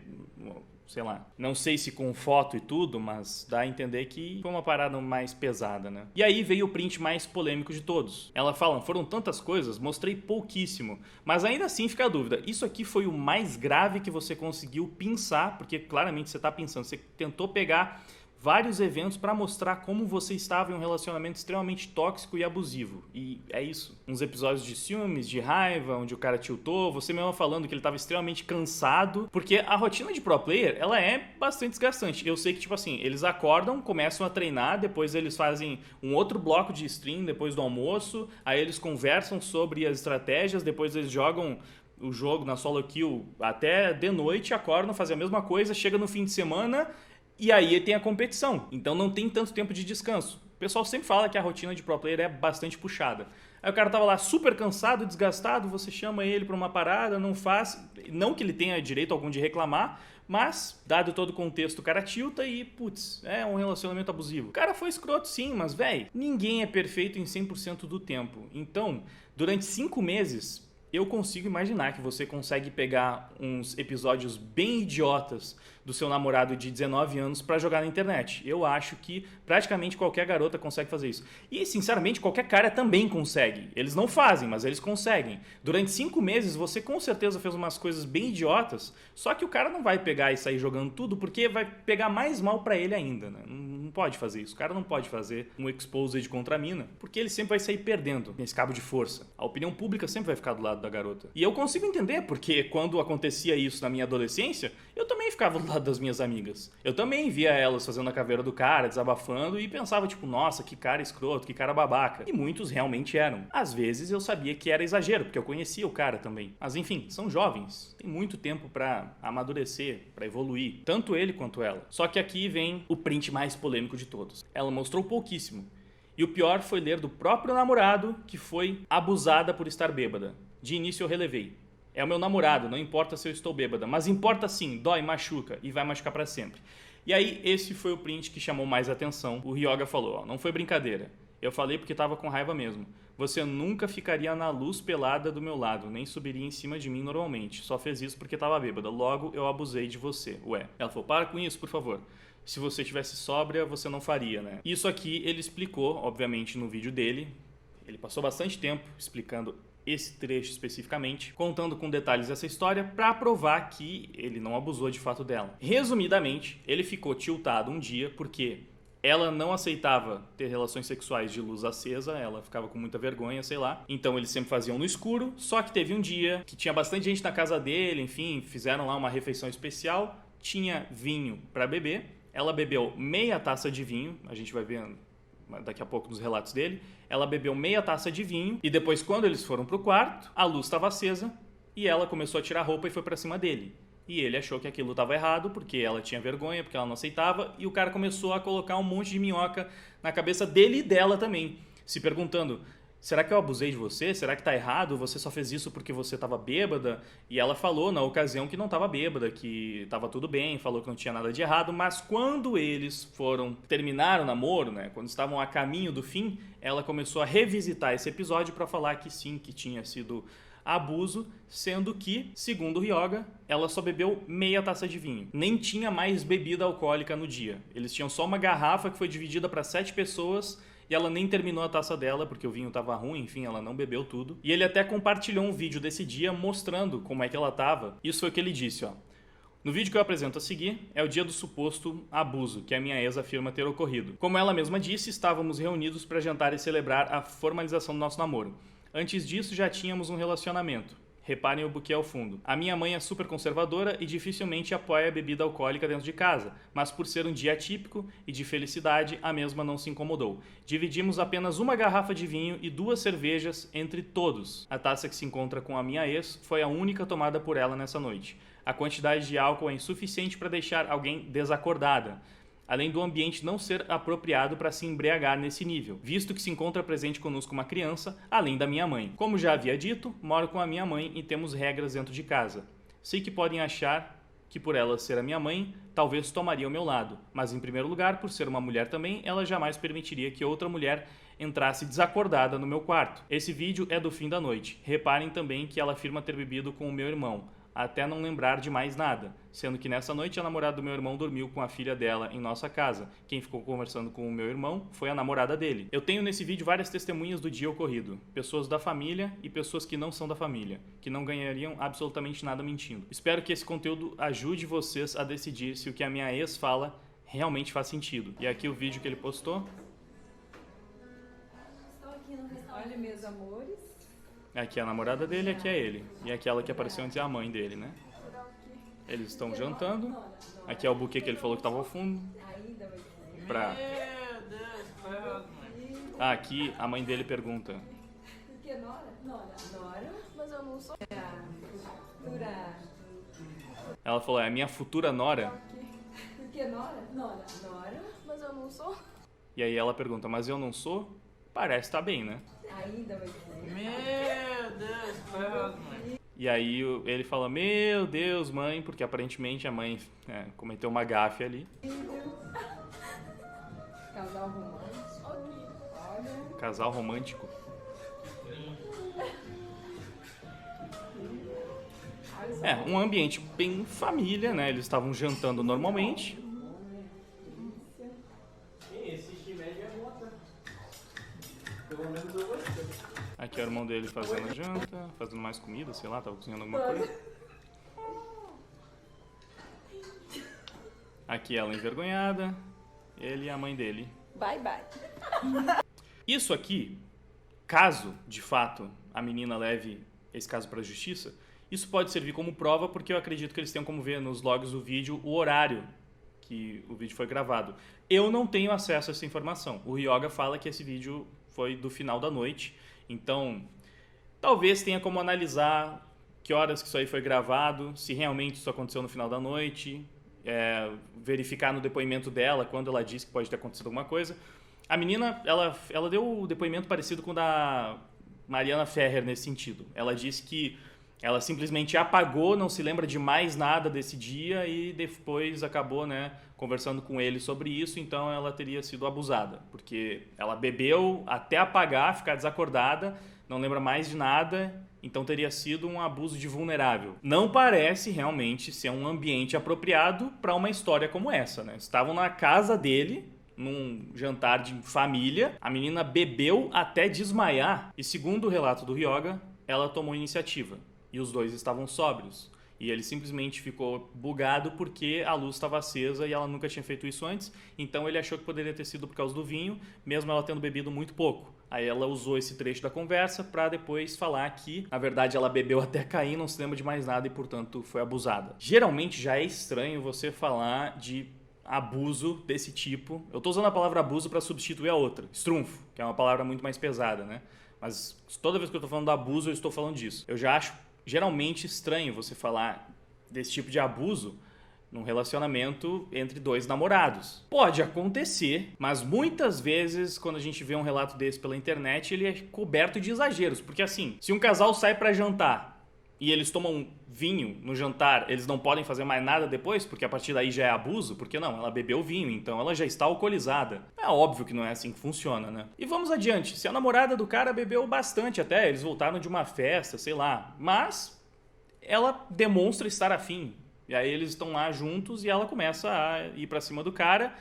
Speaker 1: sei lá. Não sei se com foto e tudo, mas dá a entender que foi uma parada mais pesada, né? E aí veio o print mais polêmico de todos. Ela fala, foram tantas coisas, mostrei pouquíssimo. Mas ainda assim fica a dúvida, isso aqui foi o mais grave que você conseguiu pensar, porque claramente você tá pensando, você tentou pegar vários eventos para mostrar como você estava em um relacionamento extremamente tóxico e abusivo. E é isso. Uns episódios de ciúmes, de raiva, onde o cara tiltou, você mesmo falando que ele estava extremamente cansado, porque a rotina de pro player, ela é bastante desgastante. Eu sei que, tipo assim, eles acordam, começam a treinar, depois eles fazem um outro bloco de stream depois do almoço, aí eles conversam sobre as estratégias, depois eles jogam o jogo na solo kill até de noite, acordam, fazem a mesma coisa, chega no fim de semana. E aí tem a competição, então não tem tanto tempo de descanso. O pessoal sempre fala que a rotina de pro player é bastante puxada. Aí o cara tava lá super cansado, desgastado, você chama ele pra uma parada, não faz... Não que ele tenha direito algum de reclamar, Mas, dado todo o contexto, o cara tilta e, putz, é um relacionamento abusivo. O cara foi escroto sim, mas, véi, ninguém é perfeito em 100% do tempo. Então, durante 5 meses, eu consigo imaginar que você consegue pegar uns episódios bem idiotas do seu namorado de 19 anos pra jogar na internet. Eu acho que praticamente qualquer garota consegue fazer isso. E, sinceramente, qualquer cara também consegue. Eles não fazem, mas eles conseguem. Durante 5 meses, você com certeza fez umas coisas bem idiotas, só que o cara não vai pegar e sair jogando tudo, porque vai pegar mais mal pra ele ainda, né? Não pode fazer isso. O cara não pode fazer um exposed contra a mina, porque ele sempre vai sair perdendo nesse cabo de força. A opinião pública sempre vai ficar do lado da garota. E eu consigo entender, porque quando acontecia isso na minha adolescência, eu também ficava do lado das minhas amigas. Eu também via elas fazendo a caveira do cara, desabafando, e pensava tipo, nossa, que cara escroto, que cara babaca. E muitos realmente eram. Às vezes eu sabia que era exagero, porque eu conhecia o cara também. Mas enfim, são jovens. Tem muito tempo pra amadurecer, pra evoluir. Tanto ele quanto ela. Só que aqui vem o print mais polêmico de todos. Ela mostrou pouquíssimo. E o pior foi ler do próprio namorado que foi abusada por estar bêbada. De início eu relevei. É o meu namorado, não importa se eu estou bêbada, mas importa sim, dói, machuca e vai machucar pra sempre. E aí esse foi o print que chamou mais atenção. O Ryoga falou, ó, não foi brincadeira. Eu falei porque tava com raiva mesmo. Você nunca ficaria na luz pelada do meu lado, nem subiria em cima de mim normalmente. Só fez isso porque tava bêbada. Logo eu abusei de você. Ué. Ela falou, para com isso, por favor. Se você tivesse sóbria, você não faria, né? Isso aqui ele explicou, obviamente, no vídeo dele. Ele passou bastante tempo explicando esse trecho especificamente, contando com detalhes essa história para provar que ele não abusou de fato dela. Resumidamente, ele ficou tiltado um dia porque ela não aceitava ter relações sexuais de luz acesa, ela ficava com muita vergonha, sei lá. Então eles sempre faziam no escuro, só que teve um dia que tinha bastante gente na casa dele, enfim, fizeram lá uma refeição especial, tinha vinho para beber, ela bebeu meia taça de vinho, a gente vai ver daqui a pouco nos relatos dele, ela bebeu meia taça de vinho e depois quando eles foram pro quarto, a luz estava acesa e ela começou a tirar a roupa e foi pra cima dele. E ele achou que aquilo estava errado porque ela tinha vergonha, porque ela não aceitava e o cara começou a colocar um monte de minhoca na cabeça dele e dela também, se perguntando, será que eu abusei de você? Será que tá errado? Você só fez isso porque você tava bêbada? E ela falou na ocasião que não tava bêbada, que tava tudo bem, falou que não tinha nada de errado, mas quando eles terminaram o namoro, né, quando estavam a caminho do fim, ela começou a revisitar esse episódio para falar que sim, que tinha sido abuso, sendo que, segundo o Ryoga, ela só bebeu meia taça de vinho. Nem tinha mais bebida alcoólica no dia. Eles tinham só uma garrafa que foi dividida para 7 pessoas e ela nem terminou a taça dela porque o vinho estava ruim, enfim, ela não bebeu tudo. E ele até compartilhou um vídeo desse dia mostrando como é que ela estava. Isso foi o que ele disse, ó. No vídeo que eu apresento a seguir, é o dia do suposto abuso, que a minha ex afirma ter ocorrido. Como ela mesma disse, estávamos reunidos para jantar e celebrar a formalização do nosso namoro. Antes disso, já tínhamos um relacionamento. Reparem o buquê ao fundo. A minha mãe é super conservadora e dificilmente apoia a bebida alcoólica dentro de casa, mas por ser um dia atípico e de felicidade, a mesma não se incomodou. Dividimos apenas uma garrafa de vinho e 2 cervejas entre todos. A taça que se encontra com a minha ex foi a única tomada por ela nessa noite. A quantidade de álcool é insuficiente para deixar alguém desacordada, além do ambiente não ser apropriado para se embriagar nesse nível, visto que se encontra presente conosco uma criança, além da minha mãe. Como já havia dito, moro com a minha mãe e temos regras dentro de casa. Sei que podem achar que por ela ser a minha mãe, talvez tomaria ao meu lado, mas em primeiro lugar, por ser uma mulher também, ela jamais permitiria que outra mulher entrasse desacordada no meu quarto. Esse vídeo é do fim da noite. Reparem também que ela afirma ter bebido com o meu irmão, até não lembrar de mais nada, sendo que nessa noite a namorada do meu irmão dormiu com a filha dela em nossa casa. Quem ficou conversando com o meu irmão foi a namorada dele. Eu tenho nesse vídeo várias testemunhas do dia ocorrido, pessoas da família e pessoas que não são da família, que não ganhariam absolutamente nada mentindo. Espero que esse conteúdo ajude vocês a decidir se o que a minha ex fala realmente faz sentido. E aqui o vídeo que ele postou.
Speaker 3: Olha, meus amores.
Speaker 1: Aqui é a namorada dele, aqui é ele. E aquela que apareceu antes é a mãe dele, né? Eles estão jantando. Aqui é o buquê que ele falou que estava ao fundo. Pra... Ah, aqui a mãe dele pergunta.
Speaker 3: Por que Nora? Nora? Mas eu não sou. É a futura.
Speaker 1: Ela falou, é a minha futura nora.
Speaker 3: Por que Nora? Nora? Mas eu não sou.
Speaker 1: E aí ela pergunta, mas eu não sou? Parece estar bem, né?
Speaker 3: Ainda vai ser.
Speaker 2: Meu Deus, foi errado, mãe.
Speaker 1: E aí ele fala, meu Deus, mãe, porque aparentemente a mãe cometeu uma gafe ali.
Speaker 3: Casal romântico. Olha.
Speaker 1: Casal romântico. Um ambiente bem família, né? Eles estavam jantando normalmente. Aqui é o irmão dele fazendo a janta, fazendo mais comida, sei lá, tava cozinhando alguma coisa. Aqui ela envergonhada, ele e a mãe dele.
Speaker 3: Bye, bye.
Speaker 1: Isso aqui, caso de fato a menina leve esse caso para a justiça, isso pode servir como prova porque eu acredito que eles tenham como ver nos logs do vídeo o horário que o vídeo foi gravado. Eu não tenho acesso a essa informação. O Ryoga fala que esse vídeo foi do final da noite, então talvez tenha como analisar que horas que isso aí foi gravado, se realmente isso aconteceu no final da noite, verificar no depoimento dela quando ela disse que pode ter acontecido alguma coisa. A menina, ela deu o depoimento parecido com o da Mariana Ferrer nesse sentido. Ela disse que ela simplesmente apagou, não se lembra de mais nada desse dia e depois acabou, conversando com ele sobre isso, então ela teria sido abusada, porque ela bebeu até apagar, ficar desacordada, não lembra mais de nada, então teria sido um abuso de vulnerável. Não parece realmente ser um ambiente apropriado para uma história como essa, né? Estavam na casa dele, num jantar de família, a menina bebeu até desmaiar e, segundo o relato do Ryoga, ela tomou iniciativa. E os dois estavam sóbrios. E ele simplesmente ficou bugado porque a luz estava acesa e ela nunca tinha feito isso antes. Então ele achou que poderia ter sido por causa do vinho, mesmo ela tendo bebido muito pouco. Aí ela usou esse trecho da conversa para depois falar que, na verdade, ela bebeu até cair, não se lembra de mais nada e, portanto, foi abusada. Geralmente já é estranho você falar de abuso desse tipo. Eu estou usando a palavra abuso para substituir a outra, estrunfo, que é uma palavra muito mais pesada, né? Mas toda vez que eu estou falando do abuso, eu estou falando disso. Eu já acho geralmente estranho você falar desse tipo de abuso num relacionamento entre dois namorados. Pode acontecer, mas muitas vezes quando a gente vê um relato desse pela internet, ele é coberto de exageros. Porque assim, se um casal sai para jantar e eles tomam vinho no jantar, eles não podem fazer mais nada depois, porque a partir daí já é abuso, porque não, ela bebeu vinho, então ela já está alcoolizada. É óbvio que não é assim que funciona, né? E vamos adiante, se a namorada do cara bebeu bastante até, eles voltaram de uma festa, sei lá, mas ela demonstra estar afim, e aí eles estão lá juntos e ela começa a ir pra cima do cara,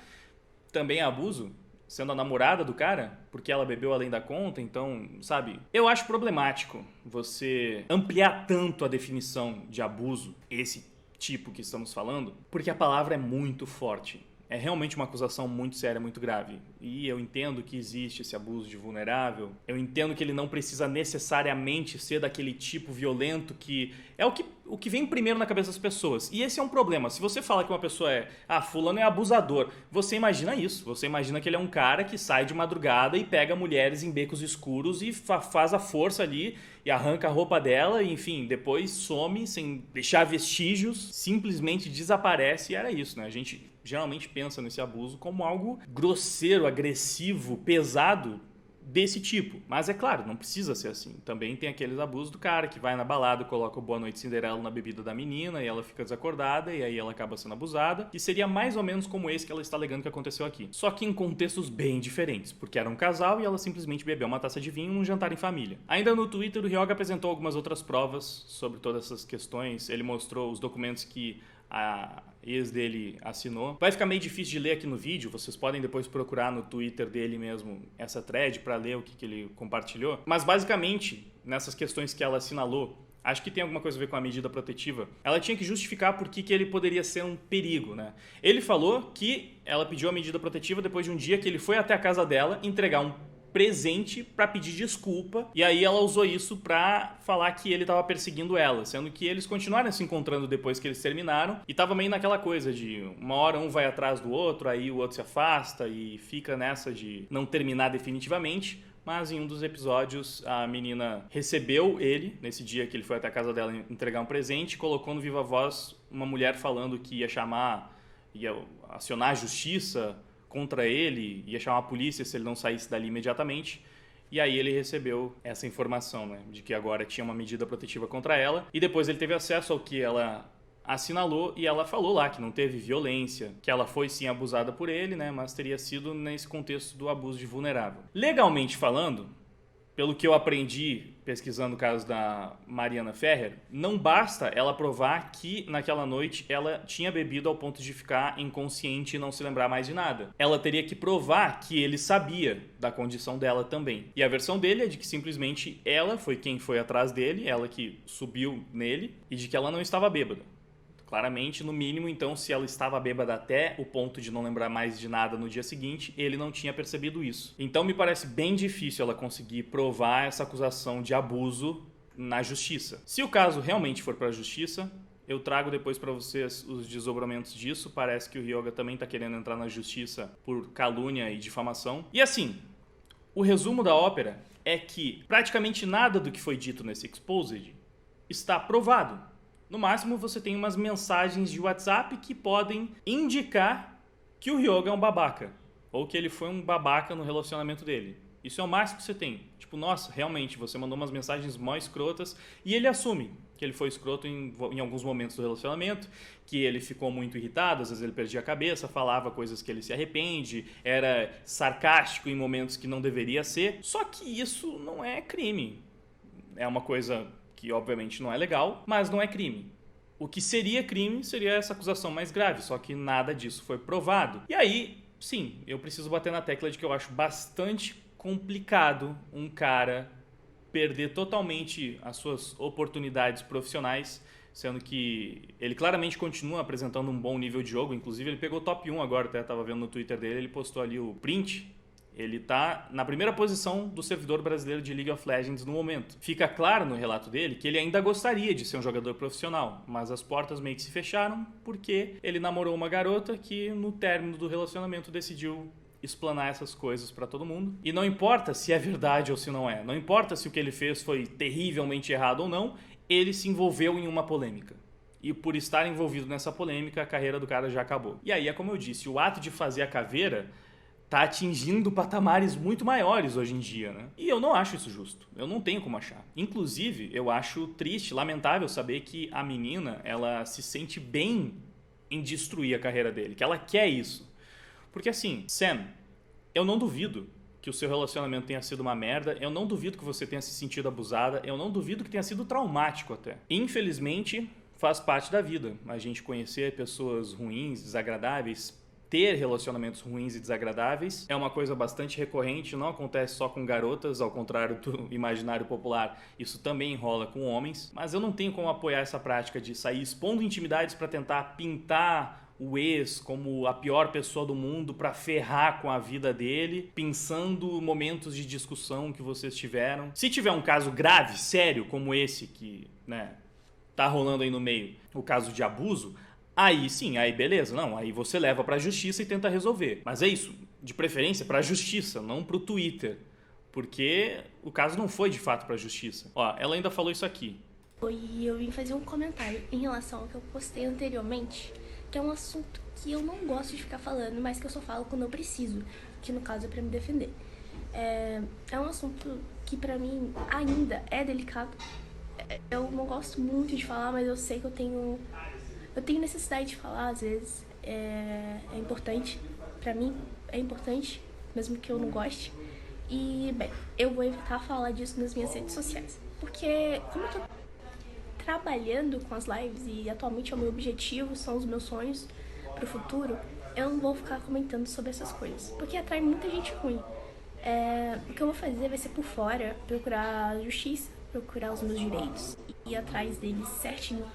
Speaker 1: também é abuso, sendo a namorada do cara, porque ela bebeu além da conta, então, sabe? Eu acho problemático você ampliar tanto a definição de abuso, esse tipo que estamos falando, porque a palavra é muito forte. É realmente uma acusação muito séria, muito grave. E eu entendo que existe esse abuso de vulnerável. Eu entendo que ele não precisa necessariamente ser daquele tipo violento que é o que vem primeiro na cabeça das pessoas. E esse é um problema. Se você fala que uma pessoa fulano é abusador, você imagina isso. Você imagina que ele é um cara que sai de madrugada e pega mulheres em becos escuros e faz a força ali e arranca a roupa dela e, enfim, depois some sem deixar vestígios, simplesmente desaparece e era isso, né? A gente geralmente pensa nesse abuso como algo grosseiro, agressivo, pesado desse tipo. Mas é claro, não precisa ser assim. Também tem aqueles abusos do cara que vai na balada, coloca o Boa Noite Cinderela na bebida da menina e ela fica desacordada e aí ela acaba sendo abusada. E seria mais ou menos como esse que ela está alegando que aconteceu aqui. Só que em contextos bem diferentes, porque era um casal e ela simplesmente bebeu uma taça de vinho num jantar em família. Ainda no Twitter, o Ryoga apresentou algumas outras provas sobre todas essas questões. Ele mostrou os documentos que a ex dele assinou. Vai ficar meio difícil de ler aqui no vídeo, vocês podem depois procurar no Twitter dele mesmo essa thread para ler o que ele compartilhou. Mas basicamente, nessas questões que ela assinalou, acho que tem alguma coisa a ver com a medida protetiva, ela tinha que justificar por que ele poderia ser um perigo, né? Ele falou que ela pediu a medida protetiva depois de um dia que ele foi até a casa dela entregar um presente para pedir desculpa, e aí ela usou isso para falar que ele estava perseguindo ela, sendo que eles continuaram se encontrando depois que eles terminaram, e tava meio naquela coisa de uma hora um vai atrás do outro, aí o outro se afasta e fica nessa de não terminar definitivamente. Mas em um dos episódios a menina recebeu ele, nesse dia que ele foi até a casa dela entregar um presente, colocou no viva voz uma mulher falando que ia acionar a justiça contra ele, ia chamar a polícia se ele não saísse dali imediatamente. E aí ele recebeu essa informação, né, de que agora tinha uma medida protetiva contra ela. E depois ele teve acesso ao que ela assinalou e ela falou lá que não teve violência, que ela foi sim abusada por ele, né, mas teria sido nesse contexto do abuso de vulnerável. Legalmente falando, pelo que eu aprendi pesquisando o caso da Mariana Ferrer, não basta ela provar que naquela noite ela tinha bebido ao ponto de ficar inconsciente e não se lembrar mais de nada. Ela teria que provar que ele sabia da condição dela também. E a versão dele é de que simplesmente ela foi quem foi atrás dele, ela que subiu nele, e de que ela não estava bêbada. Claramente, no mínimo, então, se ela estava bêbada até o ponto de não lembrar mais de nada no dia seguinte, ele não tinha percebido isso. Então, me parece bem difícil ela conseguir provar essa acusação de abuso na justiça. Se o caso realmente for para a justiça, eu trago depois para vocês os desdobramentos disso. Parece que o Ryoga também está querendo entrar na justiça por calúnia e difamação. E assim, o resumo da ópera é que praticamente nada do que foi dito nesse Exposed está provado. No máximo, você tem umas mensagens de WhatsApp que podem indicar que o Ryoga é um babaca. Ou que ele foi um babaca no relacionamento dele. Isso é o máximo que você tem. Tipo, nossa, realmente, você mandou umas mensagens mó escrotas. E ele assume que ele foi escroto em alguns momentos do relacionamento. Que ele ficou muito irritado, às vezes ele perdia a cabeça, falava coisas que ele se arrepende. Era sarcástico em momentos que não deveria ser. Só que isso não é crime. É uma coisa que obviamente não é legal, mas não é crime. O que seria crime seria essa acusação mais grave, só que nada disso foi provado. E aí, sim, eu preciso bater na tecla de que eu acho bastante complicado um cara perder totalmente as suas oportunidades profissionais, sendo que ele claramente continua apresentando um bom nível de jogo. Inclusive ele pegou top 1 agora, até estava vendo no Twitter dele, ele postou ali o print. Ele está na primeira posição do servidor brasileiro de League of Legends no momento. Fica claro no relato dele que ele ainda gostaria de ser um jogador profissional, mas as portas meio que se fecharam porque ele namorou uma garota que no término do relacionamento decidiu explanar essas coisas para todo mundo. E não importa se é verdade ou se não é, não importa se o que ele fez foi terrivelmente errado ou não, ele se envolveu em uma polêmica. E por estar envolvido nessa polêmica, a carreira do cara já acabou. E aí é como eu disse, o ato de fazer a caveira tá atingindo patamares muito maiores hoje em dia, né? E eu não acho isso justo. Eu não tenho como achar. Inclusive, eu acho triste, lamentável saber que a menina, ela se sente bem em destruir a carreira dele, que ela quer isso. Porque assim, Sam, eu não duvido que o seu relacionamento tenha sido uma merda, eu não duvido que você tenha se sentido abusada, eu não duvido que tenha sido traumático até. Infelizmente, faz parte da vida a gente conhecer pessoas ruins, desagradáveis. Ter relacionamentos ruins e desagradáveis é uma coisa bastante recorrente, não acontece só com garotas, ao contrário do imaginário popular, isso também rola com homens, mas eu não tenho como apoiar essa prática de sair expondo intimidades para tentar pintar o ex como a pior pessoa do mundo para ferrar com a vida dele, pensando momentos de discussão que vocês tiveram. Se tiver um caso grave, sério, como esse que, né, tá rolando aí no meio, o caso de abuso, aí sim, aí beleza, não, aí você leva pra justiça e tenta resolver. Mas é isso, de preferência pra justiça, não pro Twitter. Porque o caso não foi de fato pra justiça. Ó, ela ainda falou isso aqui.
Speaker 4: E eu vim fazer um comentário em relação ao que eu postei anteriormente, que é um assunto que eu não gosto de ficar falando, mas que eu só falo quando eu preciso, que no caso é pra me defender. É um assunto que pra mim ainda é delicado. Eu não gosto muito de falar, mas eu sei que eu tenho necessidade de falar, às vezes. É importante. Pra mim, é importante, mesmo que eu não goste. E, bem, eu vou evitar falar disso nas minhas redes sociais. Porque, como eu tô trabalhando com as lives e atualmente é o meu objetivo, são os meus sonhos pro futuro, eu não vou ficar comentando sobre essas coisas. Porque atrai muita gente ruim. O que eu vou fazer vai ser por fora, procurar justiça, procurar os meus direitos e ir atrás deles certinho.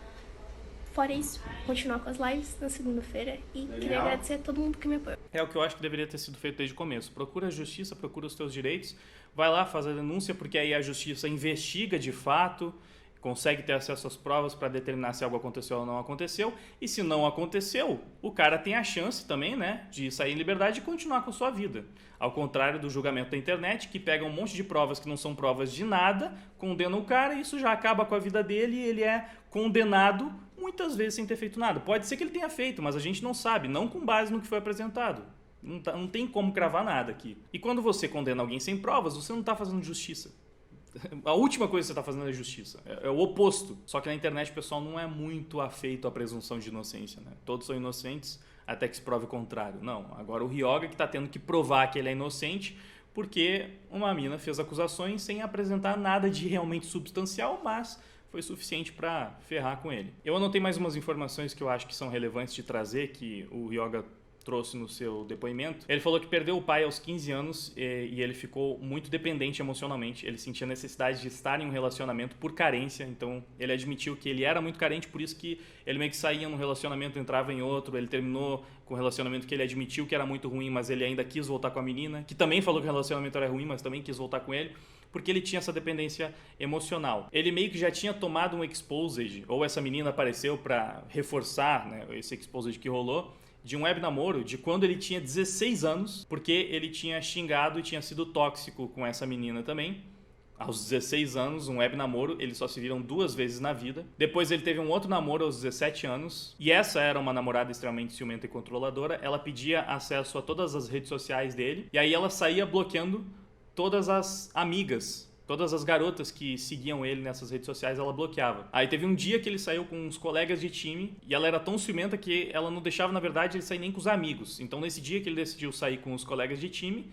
Speaker 4: Fora isso, continuar com as lives na segunda-feira e queria agradecer a todo mundo que me apoiou.
Speaker 1: É o que eu acho que deveria ter sido feito desde o começo. Procura a justiça, procura os teus direitos, vai lá, faz a denúncia, porque aí a justiça investiga de fato, consegue ter acesso às provas para determinar se algo aconteceu ou não aconteceu. E se não aconteceu, o cara tem a chance também, né, de sair em liberdade e continuar com a sua vida. Ao contrário do julgamento da internet, que pega um monte de provas que não são provas de nada, condena o cara e isso já acaba com a vida dele e ele é condenado muitas vezes sem ter feito nada. Pode ser que ele tenha feito, mas a gente não sabe, não com base no que foi apresentado. Não tem como cravar nada aqui. E quando você condena alguém sem provas, você não tá fazendo justiça. A última coisa que você está fazendo é justiça. É o oposto. Só que na internet o pessoal não é muito afeito à presunção de inocência, né? Todos são inocentes até que se prove o contrário. Não, agora o Ryoga que está tendo que provar que ele é inocente porque uma mina fez acusações sem apresentar nada de realmente substancial, mas foi suficiente para ferrar com ele. Eu anotei mais umas informações que eu acho que são relevantes de trazer, que o Ryoga trouxe no seu depoimento. Ele falou que perdeu o pai aos 15 anos e ele ficou muito dependente emocionalmente. Ele sentia necessidade de estar em um relacionamento por carência, então ele admitiu que ele era muito carente, por isso que ele meio que saía num relacionamento, entrava em outro. Ele terminou com um relacionamento que ele admitiu que era muito ruim, mas ele ainda quis voltar com a menina, que também falou que o relacionamento era ruim, mas também quis voltar com ele, porque ele tinha essa dependência emocional. Ele meio que já tinha tomado um exposed, ou essa menina apareceu para reforçar, né, esse exposed que rolou, de um web namoro de quando ele tinha 16 anos, porque ele tinha xingado e tinha sido tóxico com essa menina também. Aos 16 anos, um web namoro, eles só se viram 2 vezes na vida. Depois ele teve um outro namoro aos 17 anos, e essa era uma namorada extremamente ciumenta e controladora. Ela pedia acesso a todas as redes sociais dele, e aí ela saía bloqueando todas as amigas. Todas as garotas que seguiam ele nessas redes sociais, ela bloqueava. Aí teve um dia que ele saiu com uns colegas de time e ela era tão ciumenta que ela não deixava, na verdade, ele sair nem com os amigos. Então, nesse dia que ele decidiu sair com os colegas de time,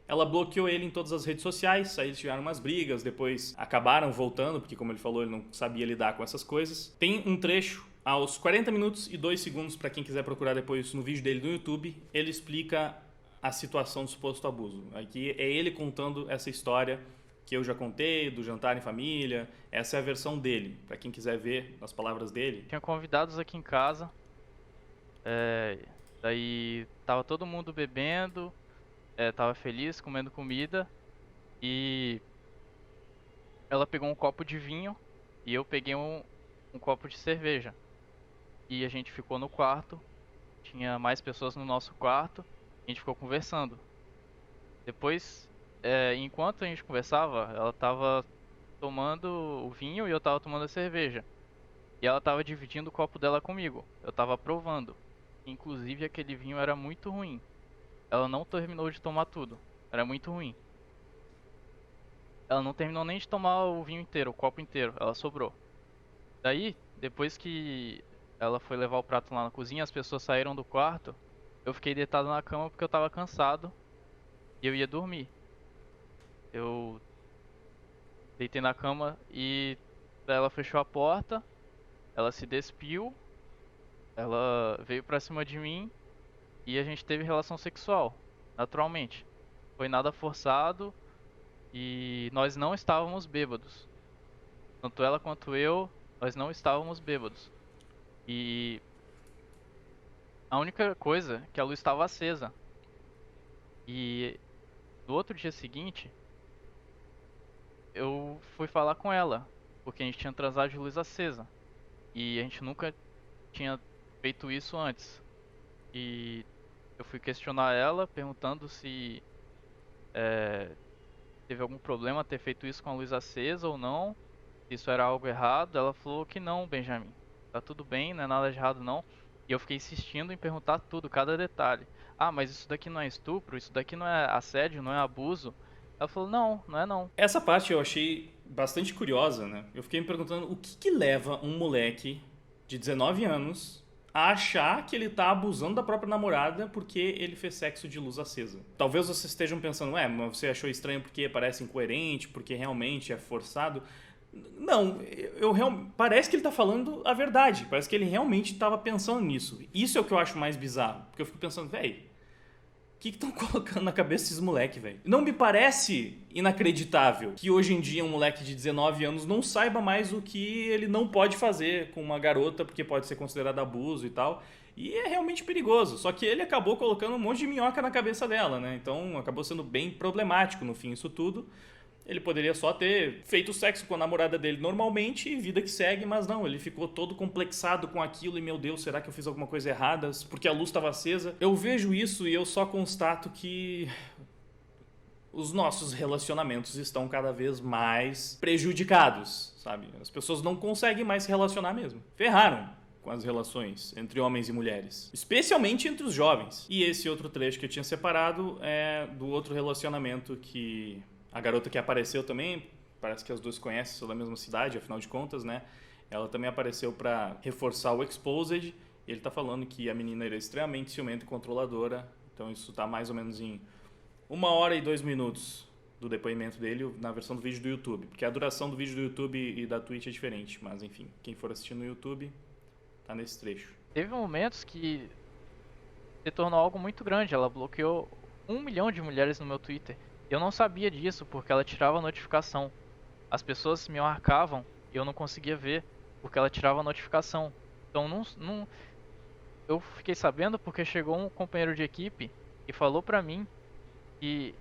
Speaker 1: ela bloqueou ele em todas as redes sociais. Aí eles tiveram umas brigas, depois acabaram voltando, porque, como ele falou, ele não sabia lidar com essas coisas. Tem um trecho aos 40 minutos e 2 segundos, para quem quiser procurar depois no vídeo dele no YouTube, ele explica a situação do suposto abuso. Aqui é ele contando essa história que eu já contei, do jantar em família. Essa é a versão dele, pra quem quiser ver as palavras dele.
Speaker 2: Tinha convidados aqui em casa, daí tava todo mundo bebendo, tava feliz, comendo comida, e ela pegou um copo de vinho e eu peguei um copo de cerveja. E a gente ficou no quarto, tinha mais pessoas no nosso quarto, a gente ficou conversando. Depois, enquanto a gente conversava, ela tava tomando o vinho e eu tava tomando a cerveja. E ela tava dividindo o copo dela comigo. Eu tava provando. Inclusive aquele vinho era muito ruim. Ela não terminou de tomar tudo. Era muito ruim. Ela não terminou nem de tomar o vinho inteiro, o copo inteiro. Ela sobrou. Daí, depois que ela foi levar o prato lá na cozinha, as pessoas saíram do quarto. Eu fiquei deitado na cama porque eu tava cansado e eu ia dormir. Eu deitei na cama e ela fechou a porta, ela se despiu, ela veio pra cima de mim e a gente teve relação sexual, naturalmente. Foi nada forçado e nós não estávamos bêbados. Tanto ela quanto eu, nós não estávamos bêbados. E a única coisa é que a luz estava acesa. E no outro dia seguinte, eu fui falar com ela, porque a gente tinha transado de luz acesa. E a gente nunca tinha feito isso antes. E eu fui questionar ela, perguntando se teve algum problema ter feito isso com a luz acesa ou não. Se isso era algo errado. Ela falou que não, Benjamin. Tá tudo bem, não é nada de errado não. E eu fiquei insistindo em perguntar tudo, cada detalhe. Ah, mas isso daqui não é estupro? Isso daqui não é assédio? Não é abuso? Ela falou, não, não é não.
Speaker 1: Essa parte eu achei bastante curiosa, né? Eu fiquei me perguntando o que leva um moleque de 19 anos a achar que ele tá abusando da própria namorada porque ele fez sexo de luz acesa. Talvez vocês estejam pensando, mas você achou estranho porque parece incoerente, porque realmente é forçado. Não, parece que ele tá falando a verdade. Parece que ele realmente tava pensando nisso. Isso é o que eu acho mais bizarro. Porque eu fico pensando, o que estão colocando na cabeça desses moleques, velho? Não me parece inacreditável que hoje em dia um moleque de 19 anos não saiba mais o que ele não pode fazer com uma garota, porque pode ser considerado abuso e tal. E é realmente perigoso. Só que ele acabou colocando um monte de minhoca na cabeça dela, né? Então acabou sendo bem problemático no fim isso tudo. Ele poderia só ter feito sexo com a namorada dele normalmente e vida que segue, mas não, ele ficou todo complexado com aquilo e, meu Deus, será que eu fiz alguma coisa errada? Porque a luz estava acesa. Eu vejo isso e eu só constato que os nossos relacionamentos estão cada vez mais prejudicados, sabe? As pessoas não conseguem mais se relacionar mesmo. Ferraram. com as relações entre homens e mulheres, especialmente entre os jovens. E esse outro trecho que eu tinha separado é do outro relacionamento que a garota que apareceu também, parece que as duas conhecem, são da mesma cidade, afinal de contas, né? Ela também apareceu para reforçar o Exposed. Ele tá falando que a menina era extremamente ciumenta e controladora. Então isso tá mais ou menos em 1 hora e 2 minutos do depoimento dele na versão do vídeo do YouTube. Porque a duração do vídeo do YouTube e da Twitch é diferente. Mas enfim, quem for assistir no YouTube tá nesse trecho.
Speaker 2: Teve momentos que se tornou algo muito grande. Ela bloqueou 1 milhão de mulheres no meu Twitter. Eu não sabia disso porque ela tirava a notificação. As pessoas me marcavam e eu não conseguia ver porque ela tirava a notificação. Então eu fiquei sabendo porque chegou um companheiro de equipe e falou pra mim e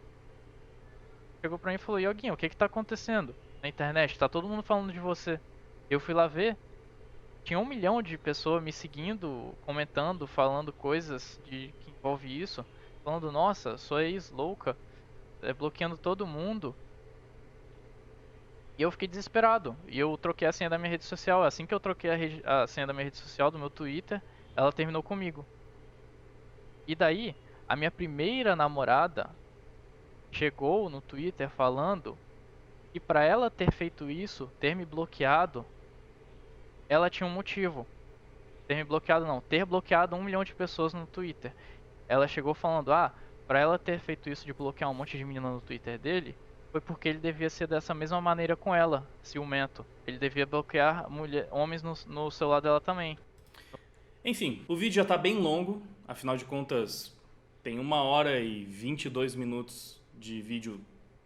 Speaker 2: chegou pra mim e falou: Ioguinho, o que tá acontecendo na internet? Tá todo mundo falando de você. Eu fui lá ver, tinha 1 milhão de pessoas me seguindo, comentando, falando coisas que envolve isso, falando: nossa, sua ex louca, bloqueando todo mundo. E eu fiquei desesperado. E eu troquei a senha da minha rede social. Assim que eu troquei a senha da minha rede social, do meu Twitter, ela terminou comigo. E daí, a minha primeira namorada chegou no Twitter falando que pra ela ter feito isso, ter me bloqueado, ela tinha um motivo. Ter bloqueado 1 milhão de pessoas no Twitter. Ela chegou falando: pra ela ter feito isso de bloquear um monte de menina no Twitter dele, foi porque ele devia ser dessa mesma maneira com ela, ciumento. Ele devia bloquear homens no celular dela também.
Speaker 1: Enfim, o vídeo já tá bem longo, afinal de contas tem 1 hora e 22 minutos de vídeo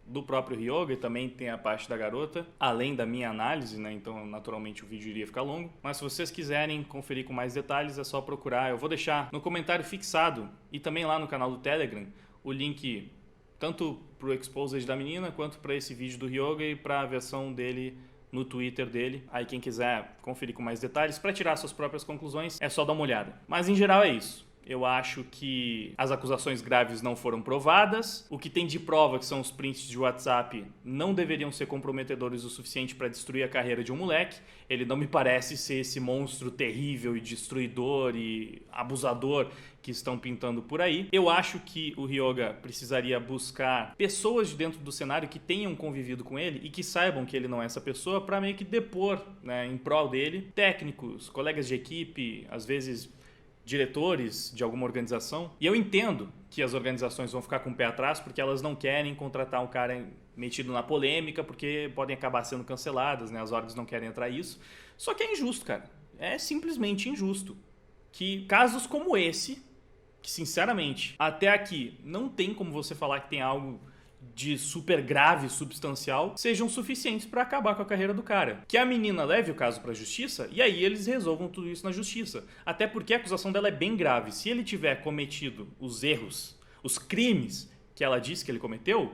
Speaker 1: do próprio Ryoga e também tem a parte da garota, além da minha análise, né? Então naturalmente o vídeo iria ficar longo. Mas se vocês quiserem conferir com mais detalhes é só procurar. Eu vou deixar no comentário fixado e também lá no canal do Telegram o link tanto pro Exposed da menina quanto para esse vídeo do Ryoga e para a versão dele no Twitter dele. Aí quem quiser conferir com mais detalhes para tirar suas próprias conclusões é só dar uma olhada. Mas em geral é isso. Eu acho que as acusações graves não foram provadas. O que tem de prova, que são os prints de WhatsApp, não deveriam ser comprometedores o suficiente para destruir a carreira de um moleque. Ele não me parece ser esse monstro terrível e destruidor e abusador que estão pintando por aí. Eu acho que o Ryoga precisaria buscar pessoas de dentro do cenário que tenham convivido com ele e que saibam que ele não é essa pessoa para meio que depor, né, em prol dele. Técnicos, colegas de equipe, às vezes diretores de alguma organização. E eu entendo que as organizações vão ficar com o pé atrás porque elas não querem contratar um cara metido na polêmica porque podem acabar sendo canceladas, né? As orgs não querem entrar nisso. Só que é injusto, cara. É simplesmente injusto que casos como esse, que sinceramente, até aqui, não tem como você falar que tem algo de super grave, substancial, sejam suficientes para acabar com a carreira do cara. Que a menina leve o caso para a justiça e aí eles resolvam tudo isso na justiça. Até porque a acusação dela é bem grave. Se ele tiver cometido os erros, os crimes que ela disse que ele cometeu,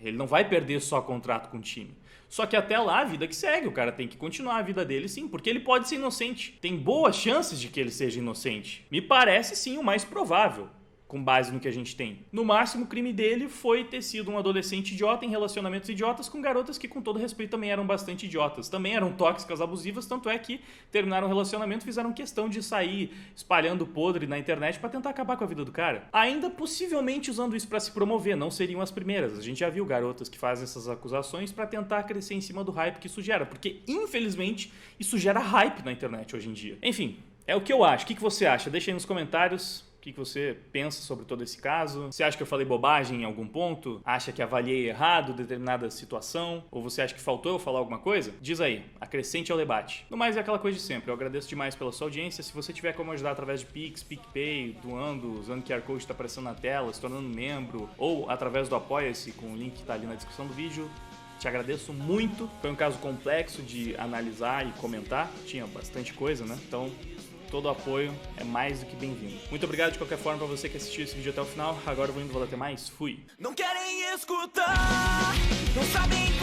Speaker 1: ele não vai perder só contrato com o time. Só que até lá, a vida que segue, o cara tem que continuar a vida dele sim, porque ele pode ser inocente. Tem boas chances de que ele seja inocente. Me parece sim o mais provável, com base no que a gente tem. No máximo, o crime dele foi ter sido um adolescente idiota em relacionamentos idiotas com garotas que, com todo respeito, também eram bastante idiotas. Também eram tóxicas, abusivas, tanto é que terminaram o relacionamento e fizeram questão de sair espalhando podre na internet pra tentar acabar com a vida do cara. Ainda possivelmente usando isso pra se promover, não seriam as primeiras. A gente já viu garotas que fazem essas acusações pra tentar crescer em cima do hype que isso gera, porque, infelizmente, isso gera hype na internet hoje em dia. Enfim, é o que eu acho. O que você acha? Deixa aí nos comentários. O que você pensa sobre todo esse caso? Você acha que eu falei bobagem em algum ponto? Acha que avaliei errado determinada situação? Ou você acha que faltou eu falar alguma coisa? Diz aí, acrescente ao debate. No mais, é aquela coisa de sempre. Eu agradeço demais pela sua audiência. Se você tiver como ajudar através de Pix, PicPay, doando, usando o QR Code que está aparecendo na tela, se tornando membro, ou através do Apoia-se, com o link que está ali na descrição do vídeo, te agradeço muito. Foi um caso complexo de analisar e comentar. Tinha bastante coisa, né? Então, todo o apoio é mais do que bem-vindo. Muito obrigado de qualquer forma pra você que assistiu esse vídeo até o final. Agora eu vou indo, vou até mais. Fui!
Speaker 5: Não querem escutar, não sabem